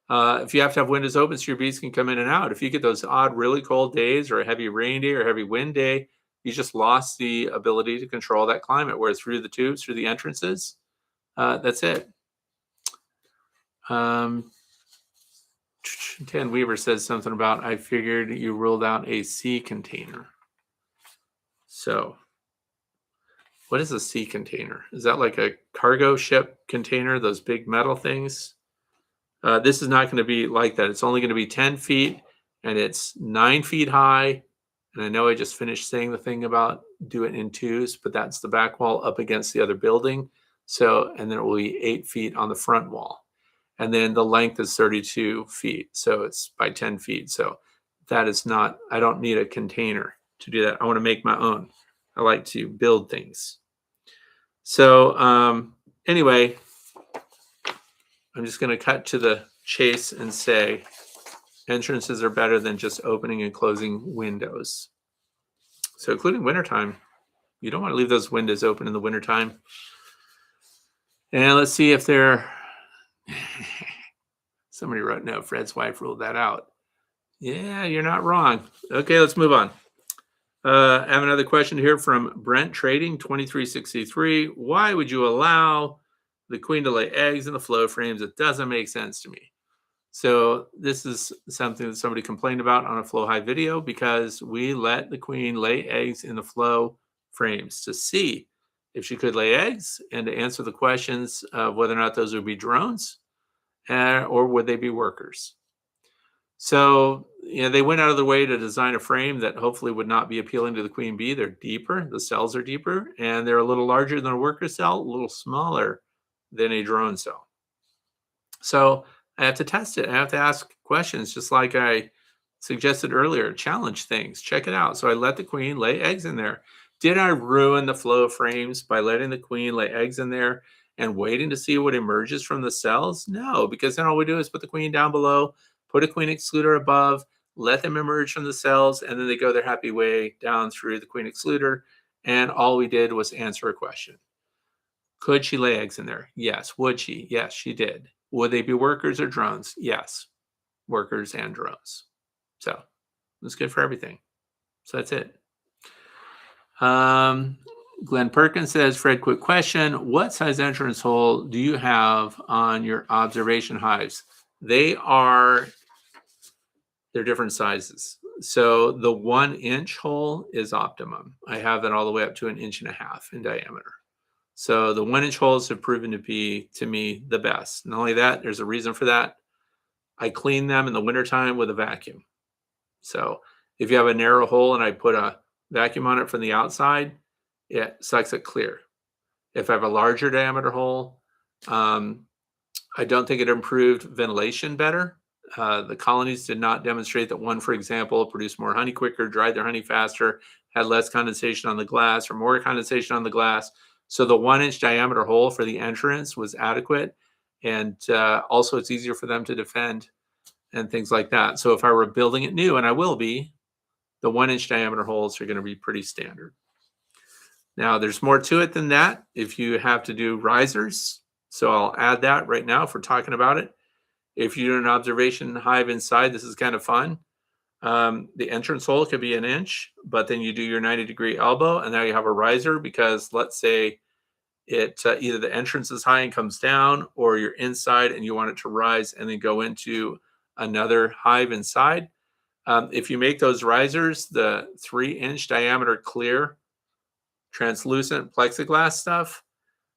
S1: If you have to have windows open so your bees can come in and out, if you get those odd, really cold days or a heavy rain day or heavy wind day, you just lost the ability to control that climate. Whereas through the tubes, through the entrances, that's it. Tan Weaver says something about, I figured you ruled out a sea container. So what is a sea container? Is that like a cargo ship container, those big metal things? This is not going to be like that. It's only going to be 10 feet and it's 9 feet high. And I know I just finished saying the thing about do it in twos, but that's the back wall up against the other building. So, and then it will be 8 feet on the front wall. And then the length is 32 feet. So it's by 10 feet. So that is not, I don't need a container to do that. I want to make my own. I like to build things. So anyway, I'm just going to cut to the chase and say entrances are better than just opening and closing windows. So including wintertime, you don't want to leave those windows open in the wintertime. And let's see if they're... Somebody wrote, no, Fred's wife ruled that out. Yeah, you're not wrong. Okay, let's move on. I have another question here from Brent Trading 2363. Why would you allow the queen to lay eggs in the flow frames? It doesn't make sense to me. So this is something that somebody complained about on a Flow Hive video, because we let the queen lay eggs in the flow frames to see if she could lay eggs and to answer the questions of whether or not those would be drones or would they be workers. So they went out of their way to design a frame that hopefully would not be appealing to the queen bee. They're deeper, the cells are deeper, and they're a little larger than a worker cell, a little smaller than a drone cell. So I have to test it. I have to ask questions, just like I suggested earlier. Challenge things, check it out. So I let the queen lay eggs in there. Did I ruin the flow frames by letting the queen lay eggs in there and waiting to see what emerges from the cells? No, because then all we do is put the queen down below, put a queen excluder above, let them emerge from the cells, and then they go their happy way down through the queen excluder. And all we did was answer a question. Could she lay eggs in there? Yes. Would she? Yes, she did. Would they be workers or drones? Yes, workers and drones. So it's good for everything. So that's it. Glenn Perkins says, Fred, quick question. What size entrance hole do you have on your observation hives? They're different sizes. So the 1 inch hole is optimum. I have it all the way up to 1.5 inches in diameter. So the 1 inch holes have proven to be, to me, the best. Not only that, there's a reason for that. I clean them in the wintertime with a vacuum. So if you have a narrow hole and I put a vacuum on it from the outside, it sucks it clear. If I have a larger diameter hole, I don't think it improved ventilation better. The colonies did not demonstrate that one, for example, produced more honey quicker, dried their honey faster, had less condensation on the glass or more condensation on the glass. So the 1 inch diameter hole for the entrance was adequate. And also it's easier for them to defend and things like that. So if I were building it new, and I will be, the 1 inch diameter holes are going to be pretty standard. Now there's more to it than that if you have to do risers. So I'll add that right now if we're talking about it. If you do an observation hive inside, this is kind of fun. The entrance hole could be 1 inch, but then you do your 90-degree elbow, and now you have a riser because let's say it either the entrance is high and comes down, or you're inside and you want it to rise and then go into another hive inside. If you make those risers, the 3 inch diameter clear, translucent plexiglass stuff,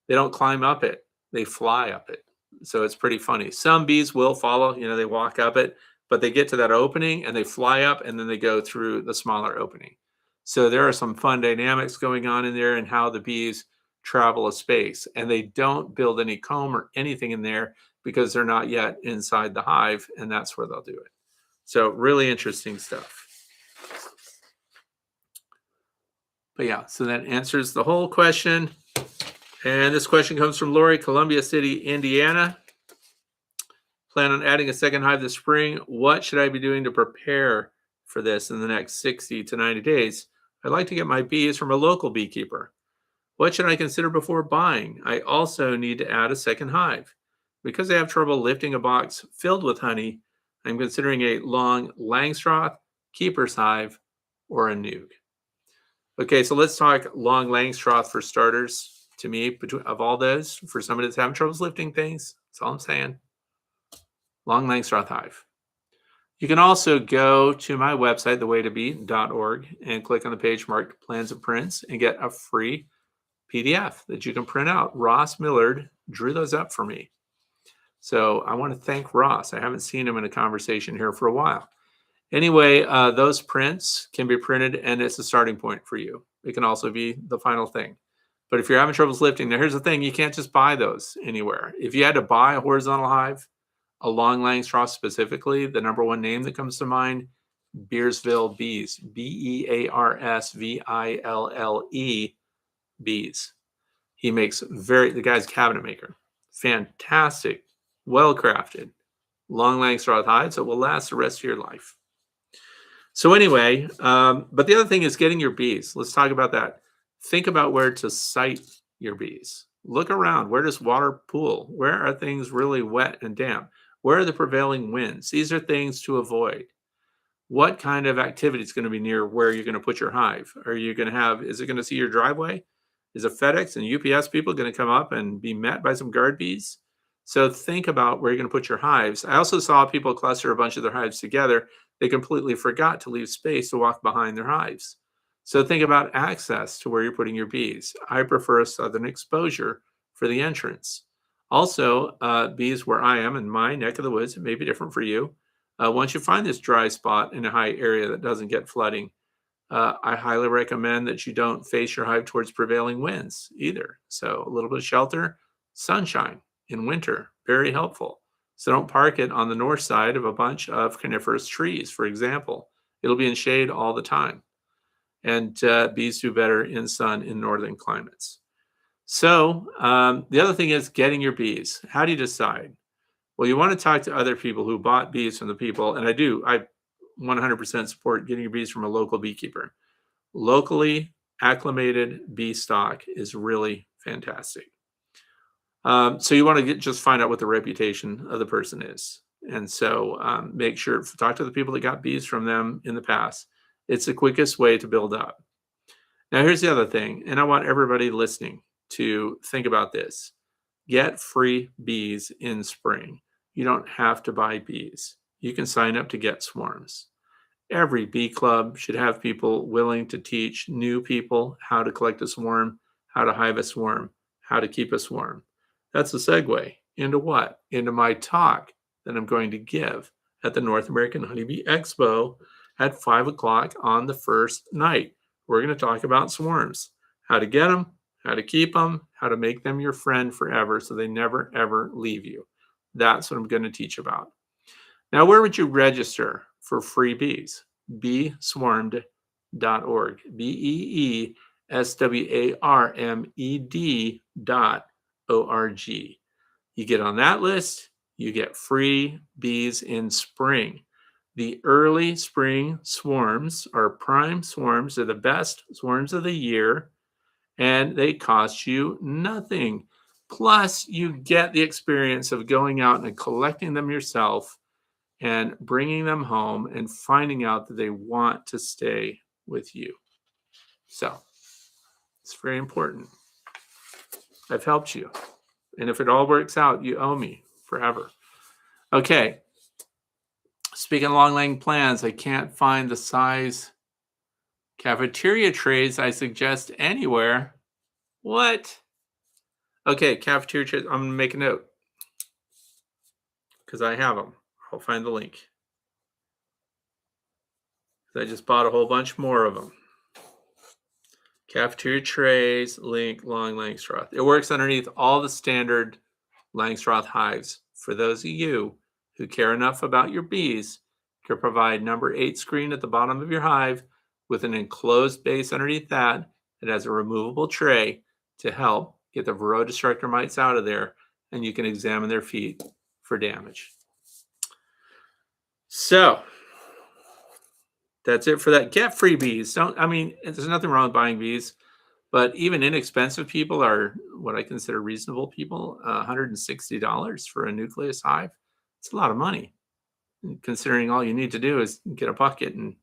S1: they don't climb up it, they fly up it. So it's pretty funny. Some bees will follow, they walk up it, but they get to that opening and they fly up and then they go through the smaller opening. So there are some fun dynamics going on in there and how the bees travel a space, and they don't build any comb or anything in there because they're not yet inside the hive, and that's where they'll do it. So really interesting stuff. But yeah, so that answers the whole question. And this question comes from Lori, Columbia City, Indiana. Plan on adding a second hive this spring. What should I be doing to prepare for this in the next 60 to 90 days? I'd like to get my bees from a local beekeeper. What should I consider before buying? I also need to add a second hive. because I have trouble lifting a box filled with honey, I'm considering a long Langstroth, keeper's hive, or a nuke. Okay, so let's talk long Langstroth for starters. To me, between of all those, for somebody that's having troubles lifting things, that's all I'm saying. Long Langstroth hive. You can also go to my website, thewaytobee.org, and click on the page marked Plans and Prints and get a free PDF that you can print out. Ross Millard drew those up for me. So I want to thank Ross. I haven't seen him in a conversation here for a while. Anyway, those prints can be printed, and it's a starting point for you. It can also be the final thing. But if you're having troubles lifting, now here's the thing. You can't just buy those anywhere. If you had to buy a horizontal hive, a long Langstroth specifically, the number one name that comes to mind, Bearsville Bees, Bearsville Bees. He makes the guy's cabinet maker. Fantastic, well-crafted, long Langstroth hives that will last the rest of your life. So anyway, but the other thing is getting your bees. Let's talk about that. Think about where to site your bees. Look around. Where does water pool? Where are things really wet and damp? Where are the prevailing winds? These are things to avoid. What kind of activity is going to be near where you're going to put your hive? Are you going to have, is it going to see your driveway? Is a FedEx and UPS people going to come up and be met by some guard bees? So think about where you're going to put your hives. I also saw people cluster a bunch of their hives together. They completely forgot to leave space to walk behind their hives. So think about access to where you're putting your bees. I prefer a southern exposure for the entrance. Also, bees where I am in my neck of the woods, it may be different for you. Once you find this dry spot in a high area that doesn't get flooding, I highly recommend that you don't face your hive towards prevailing winds either. So a little bit of shelter, sunshine in winter, very helpful. So don't park it on the north side of a bunch of coniferous trees, for example. It'll be in shade all the time. And bees do better in sun in northern climates. So the other thing is getting your bees. How do you decide? Well, you want to talk to other people who bought bees from the people, and I 100% support getting your bees from a local beekeeper. Locally acclimated bee stock is really fantastic. So you want to just find out what the reputation of the person is. And so make sure, talk to the people that got bees from them in the past. It's the quickest way to build up. Now, here's the other thing, and I want everybody listening to think about this. Get free bees in spring. You don't have to buy bees. You can sign up to get swarms. Every bee club should have people willing to teach new people how to collect a swarm, how to hive a swarm, how to keep a swarm. That's a segue into what? Into my talk that I'm going to give at the North American Honeybee Expo at 5 o'clock on the first night. We're going to talk about swarms, how to get them, how to keep them, how to make them your friend forever so they never, ever leave you. That's what I'm going to teach about. Now, where would you register for free bees? Beeswarmed.org. BeesWarmed.org. You get on that list, you get free bees in spring. The early spring swarms are prime swarms. They're the best swarms of the year, and they cost you nothing. Plus, you get the experience of going out and collecting them yourself and bringing them home and finding out that they want to stay with you. So it's very important. I've helped you. And if it all works out, you owe me forever. Okay. Speaking of long-leg plans, I can't find the size cafeteria trays I suggest anywhere. What? Okay, cafeteria trays. I'm going to make a note because I have them. I'll find the link. I just bought a whole bunch more of them. Cafeteria trays, link, long Langstroth. It works underneath all the standard Langstroth hives. For those of you who care enough about your bees, you can provide number 8 screen at the bottom of your hive with an enclosed base underneath that. It has a removable tray to help get the varroa destructor mites out of there, and you can examine their feet for damage. So that's it for that. Get free bees. There's nothing wrong with buying bees, But even inexpensive people are what I consider reasonable people. $160 for a nucleus hive. It's a lot of money, considering all you need to do is get a bucket and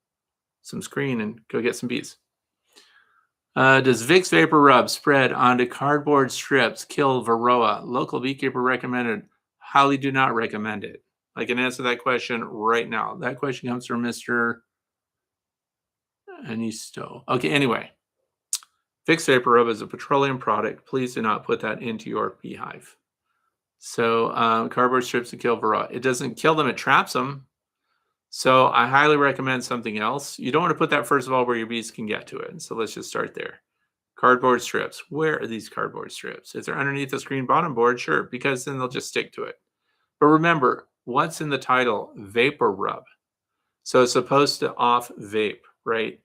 S1: some screen and go get some bees. Does Vicks Vapor Rub spread onto cardboard strips kill varroa? Local beekeeper recommended. Highly do not recommend it. I can answer that question right now. That question comes from Mr. Anisto. Okay, anyway. Vicks Vapor Rub is a petroleum product. Please do not put that into your beehive. So cardboard strips to kill varroa. It doesn't kill them, it traps them. So I highly recommend something else. You don't want to put that, first of all, where your bees can get to it. So let's just start there. Cardboard strips. Where are these cardboard strips? If they're underneath the screen bottom board, sure, because then they'll just stick to it. But remember, what's in the title? Vapor Rub. So it's supposed to off vape, right?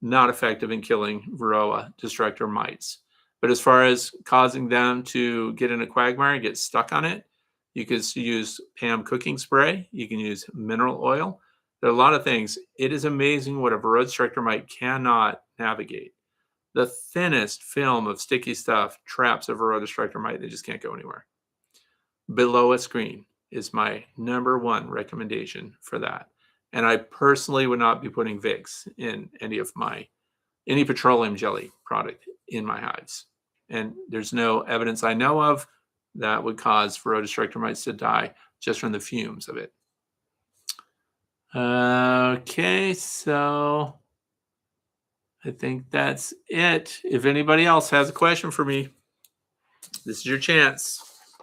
S1: Not effective in killing varroa destructor mites. But as far as causing them to get in a quagmire and get stuck on it, you can use Pam cooking spray. You can use mineral oil. There are a lot of things. It is amazing what a varroa destructor mite cannot navigate. The thinnest film of sticky stuff traps a varroa destructor mite. They just can't go anywhere. Below a screen is my #1 recommendation for that. And I personally would not be putting Vicks in any petroleum jelly product in my hives. And there's no evidence I know of that would cause varroa destructor mites to die just from the fumes of it. Okay, so I think that's it. If anybody else has a question for me, this is your chance,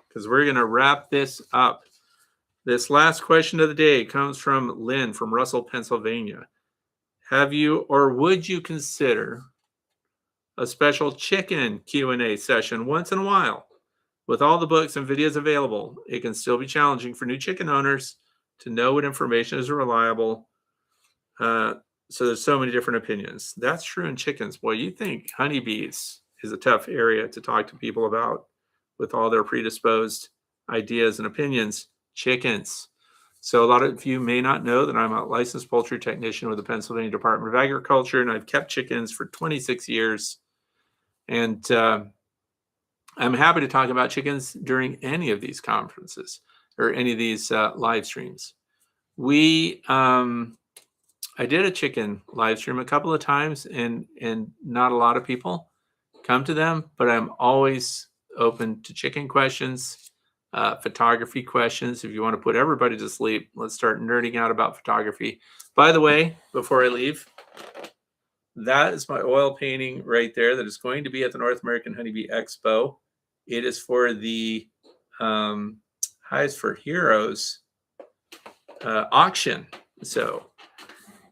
S1: because we're going to wrap this up. This last question of the day comes from Lynn from Russell, Pennsylvania. Have you or would you consider a special chicken Q and A session once in a while? With all the books and videos available, it can still be challenging for new chicken owners to know what information is reliable. So there's so many different opinions. That's true in chickens. Boy, you think honeybees is a tough area to talk to people about with all their predisposed ideas and opinions. Chickens. So a lot of you may not know that I'm a licensed poultry technician with the Pennsylvania Department of Agriculture, and I've kept chickens for 26 years. And I'm happy to talk about chickens during any of these conferences or any of these live streams. I did a chicken live stream a couple of times, and not a lot of people come to them, but I'm always open to chicken questions, photography questions. If you want to put everybody to sleep, let's start nerding out about photography. By the way, before I leave, that is my oil painting right there that is going to be at the North American Honeybee Expo. It is for the Hives For Heroes auction. So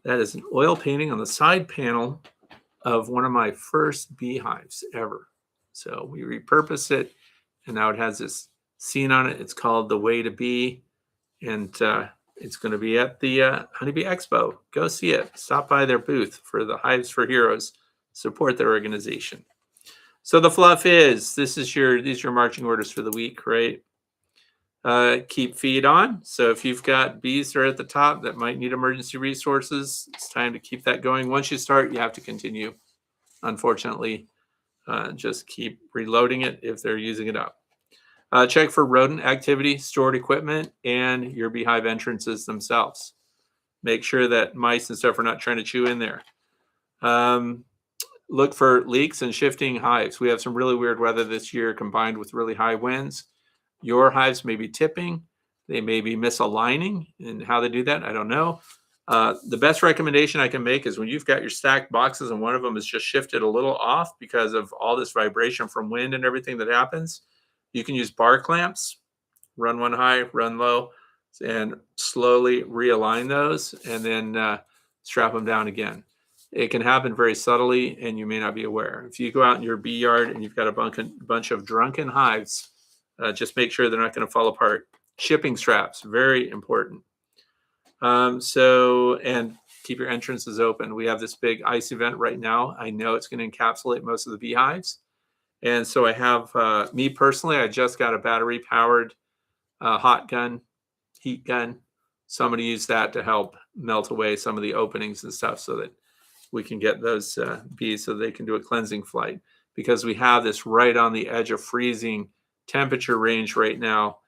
S1: that is an oil painting on the side panel of one of my first beehives ever. So we repurposed it, and now it has this scene on it. It's called The Way to Bee, and it's going to be at the Honeybee Expo. Go see it. Stop by their booth for the Hives For Heroes. Support their organization. So the fluff is, these are your marching orders for the week, right? Keep feed on. So if you've got bees that are at the top that might need emergency resources, it's time to keep that going. Once you start, you have to continue. Unfortunately, just keep reloading it if they're using it up. Check for rodent activity, stored equipment, and your beehive entrances themselves. Make sure that mice and stuff are not trying to chew in there. Look for leaks and shifting hives. We have some really weird weather this year combined with really high winds. Your hives may be tipping. They may be misaligning, and how they do that, I don't know. The best recommendation I can make is when you've got your stacked boxes and one of them is just shifted a little off because of all this vibration from wind and everything that happens, you can use bar clamps, run one high, run low, and slowly realign those, and then strap them down again. It can happen very subtly, and you may not be aware. If you go out in your bee yard and you've got a bunch of drunken hives, just make sure they're not going to fall apart. Shipping straps, very important. And keep your entrances open. We have this big ice event right now. I know it's going to encapsulate most of the beehives. And so I have, me personally, I just got a battery-powered heat gun. So I'm going to use that to help melt away some of the openings and stuff so that we can get those bees so they can do a cleansing flight. because we have this right on the edge of freezing temperature range right now.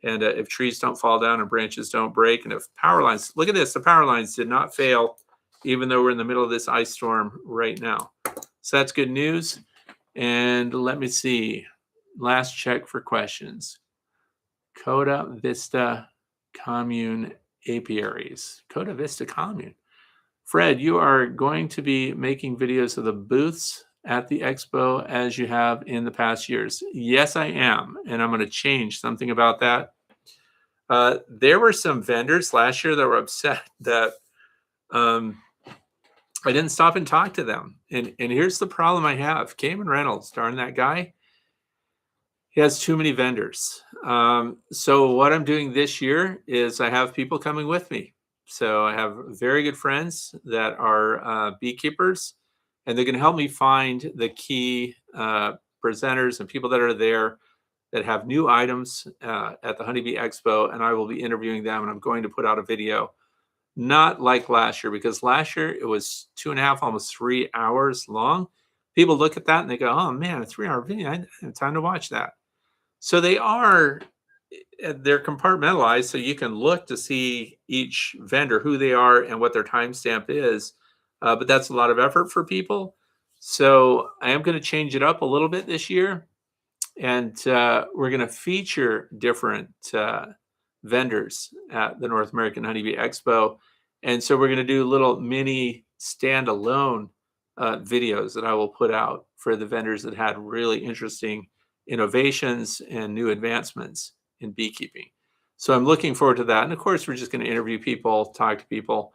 S1: And if trees don't fall down and branches don't break, and if power lines, look at this, the power lines did not fail, even though we're in the middle of this ice storm right now. So that's good news. And let me see, last check for questions. Coda Vista Commune apiaries. Coda Vista Commune. Fred, you are going to be making videos of the booths at the expo as you have in the past years. Yes, I am. And I'm going to change something about that. There were some vendors last year that were upset that I didn't stop and talk to them. And here's the problem I have. Cayman Reynolds, darn that guy. He has too many vendors. So what I'm doing this year is I have people coming with me. So I have very good friends that are beekeepers, and they're going to help me find the key presenters and people that are there that have new items at the Honeybee Expo, and I will be interviewing them, and I'm going to put out a video. Not like last year, because last year it was 2.5, almost 3 hours long. People look at that and they go, oh man, a 3-hour video, I have time to watch that. So they're compartmentalized, so you can look to see each vendor, who they are and what their timestamp is. But that's a lot of effort for people. So I am going to change it up a little bit this year. And we're going to feature different vendors at the North American Honeybee Expo. And so we're going to do little mini standalone videos that I will put out for the vendors that had really interesting innovations and new advancements in beekeeping. So I'm looking forward to that. And of course, we're just going to interview people, talk to people.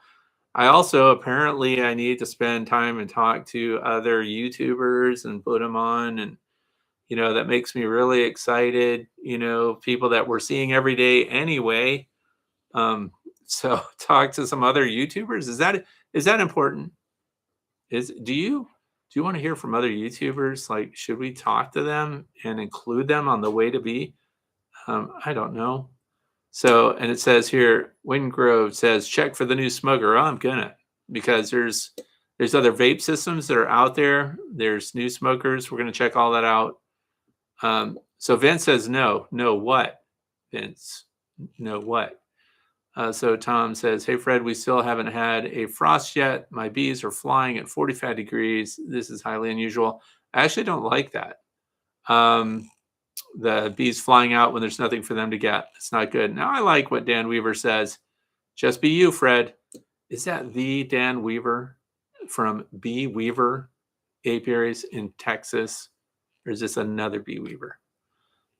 S1: I also, apparently, I need to spend time and talk to other YouTubers and put them on. And, you know, that makes me really excited. You know, people that we're seeing every day anyway. So talk to some other YouTubers. Is that important? Do you want to hear from other YouTubers? Like, should we talk to them and include them on the way to be? I don't know. So, and it says here, Wingrove says, check for the new smoker. Oh, I'm gonna, because there's other vape systems that are out there. There's new smokers. We're gonna check all that out. So Vince says no. No what? Vince, no what? So Tom says, hey, Fred, we still haven't had a frost yet. My bees are flying at 45 degrees. This is highly unusual. I actually don't like that. The bees flying out when there's nothing for them to get. It's not good. Now I like what Dan Weaver says. Just be you, Fred. Is that the Dan Weaver from Bee Weaver Apiaries in Texas? Or is this another Bee Weaver?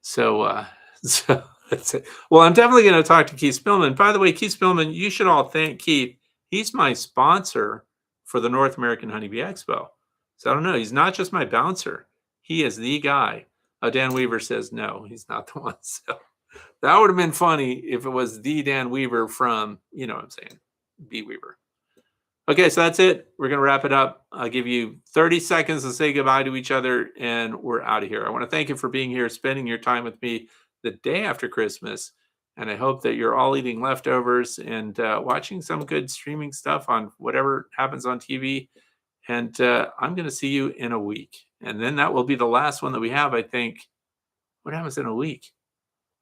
S1: So that's it. Well, I'm definitely going to talk to Keith Spillman. By the way, Keith Spillman, you should all thank Keith. He's my sponsor for the North American Honeybee Expo. So I don't know. He's not just my bouncer. He is the guy. Dan Weaver says no, he's not the one. So that would have been funny if it was the Dan Weaver from, you know what I'm saying, Bee Weaver. Okay, so that's it. We're going to wrap it up. I'll give you 30 seconds to say goodbye to each other, and we're out of here. I want to thank you for being here, spending your time with me the day after Christmas. And I hope that you're all eating leftovers and watching some good streaming stuff on whatever happens on TV. And I'm going to see you in a week. And then that will be the last one that we have, I think. What happens in a week?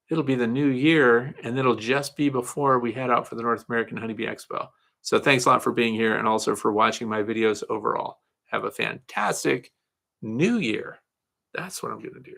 S1: It'll be the new year, and it'll just be before we head out for the North American Honeybee Expo. So thanks a lot for being here and also for watching my videos overall. Have a fantastic new year. That's what I'm going to do.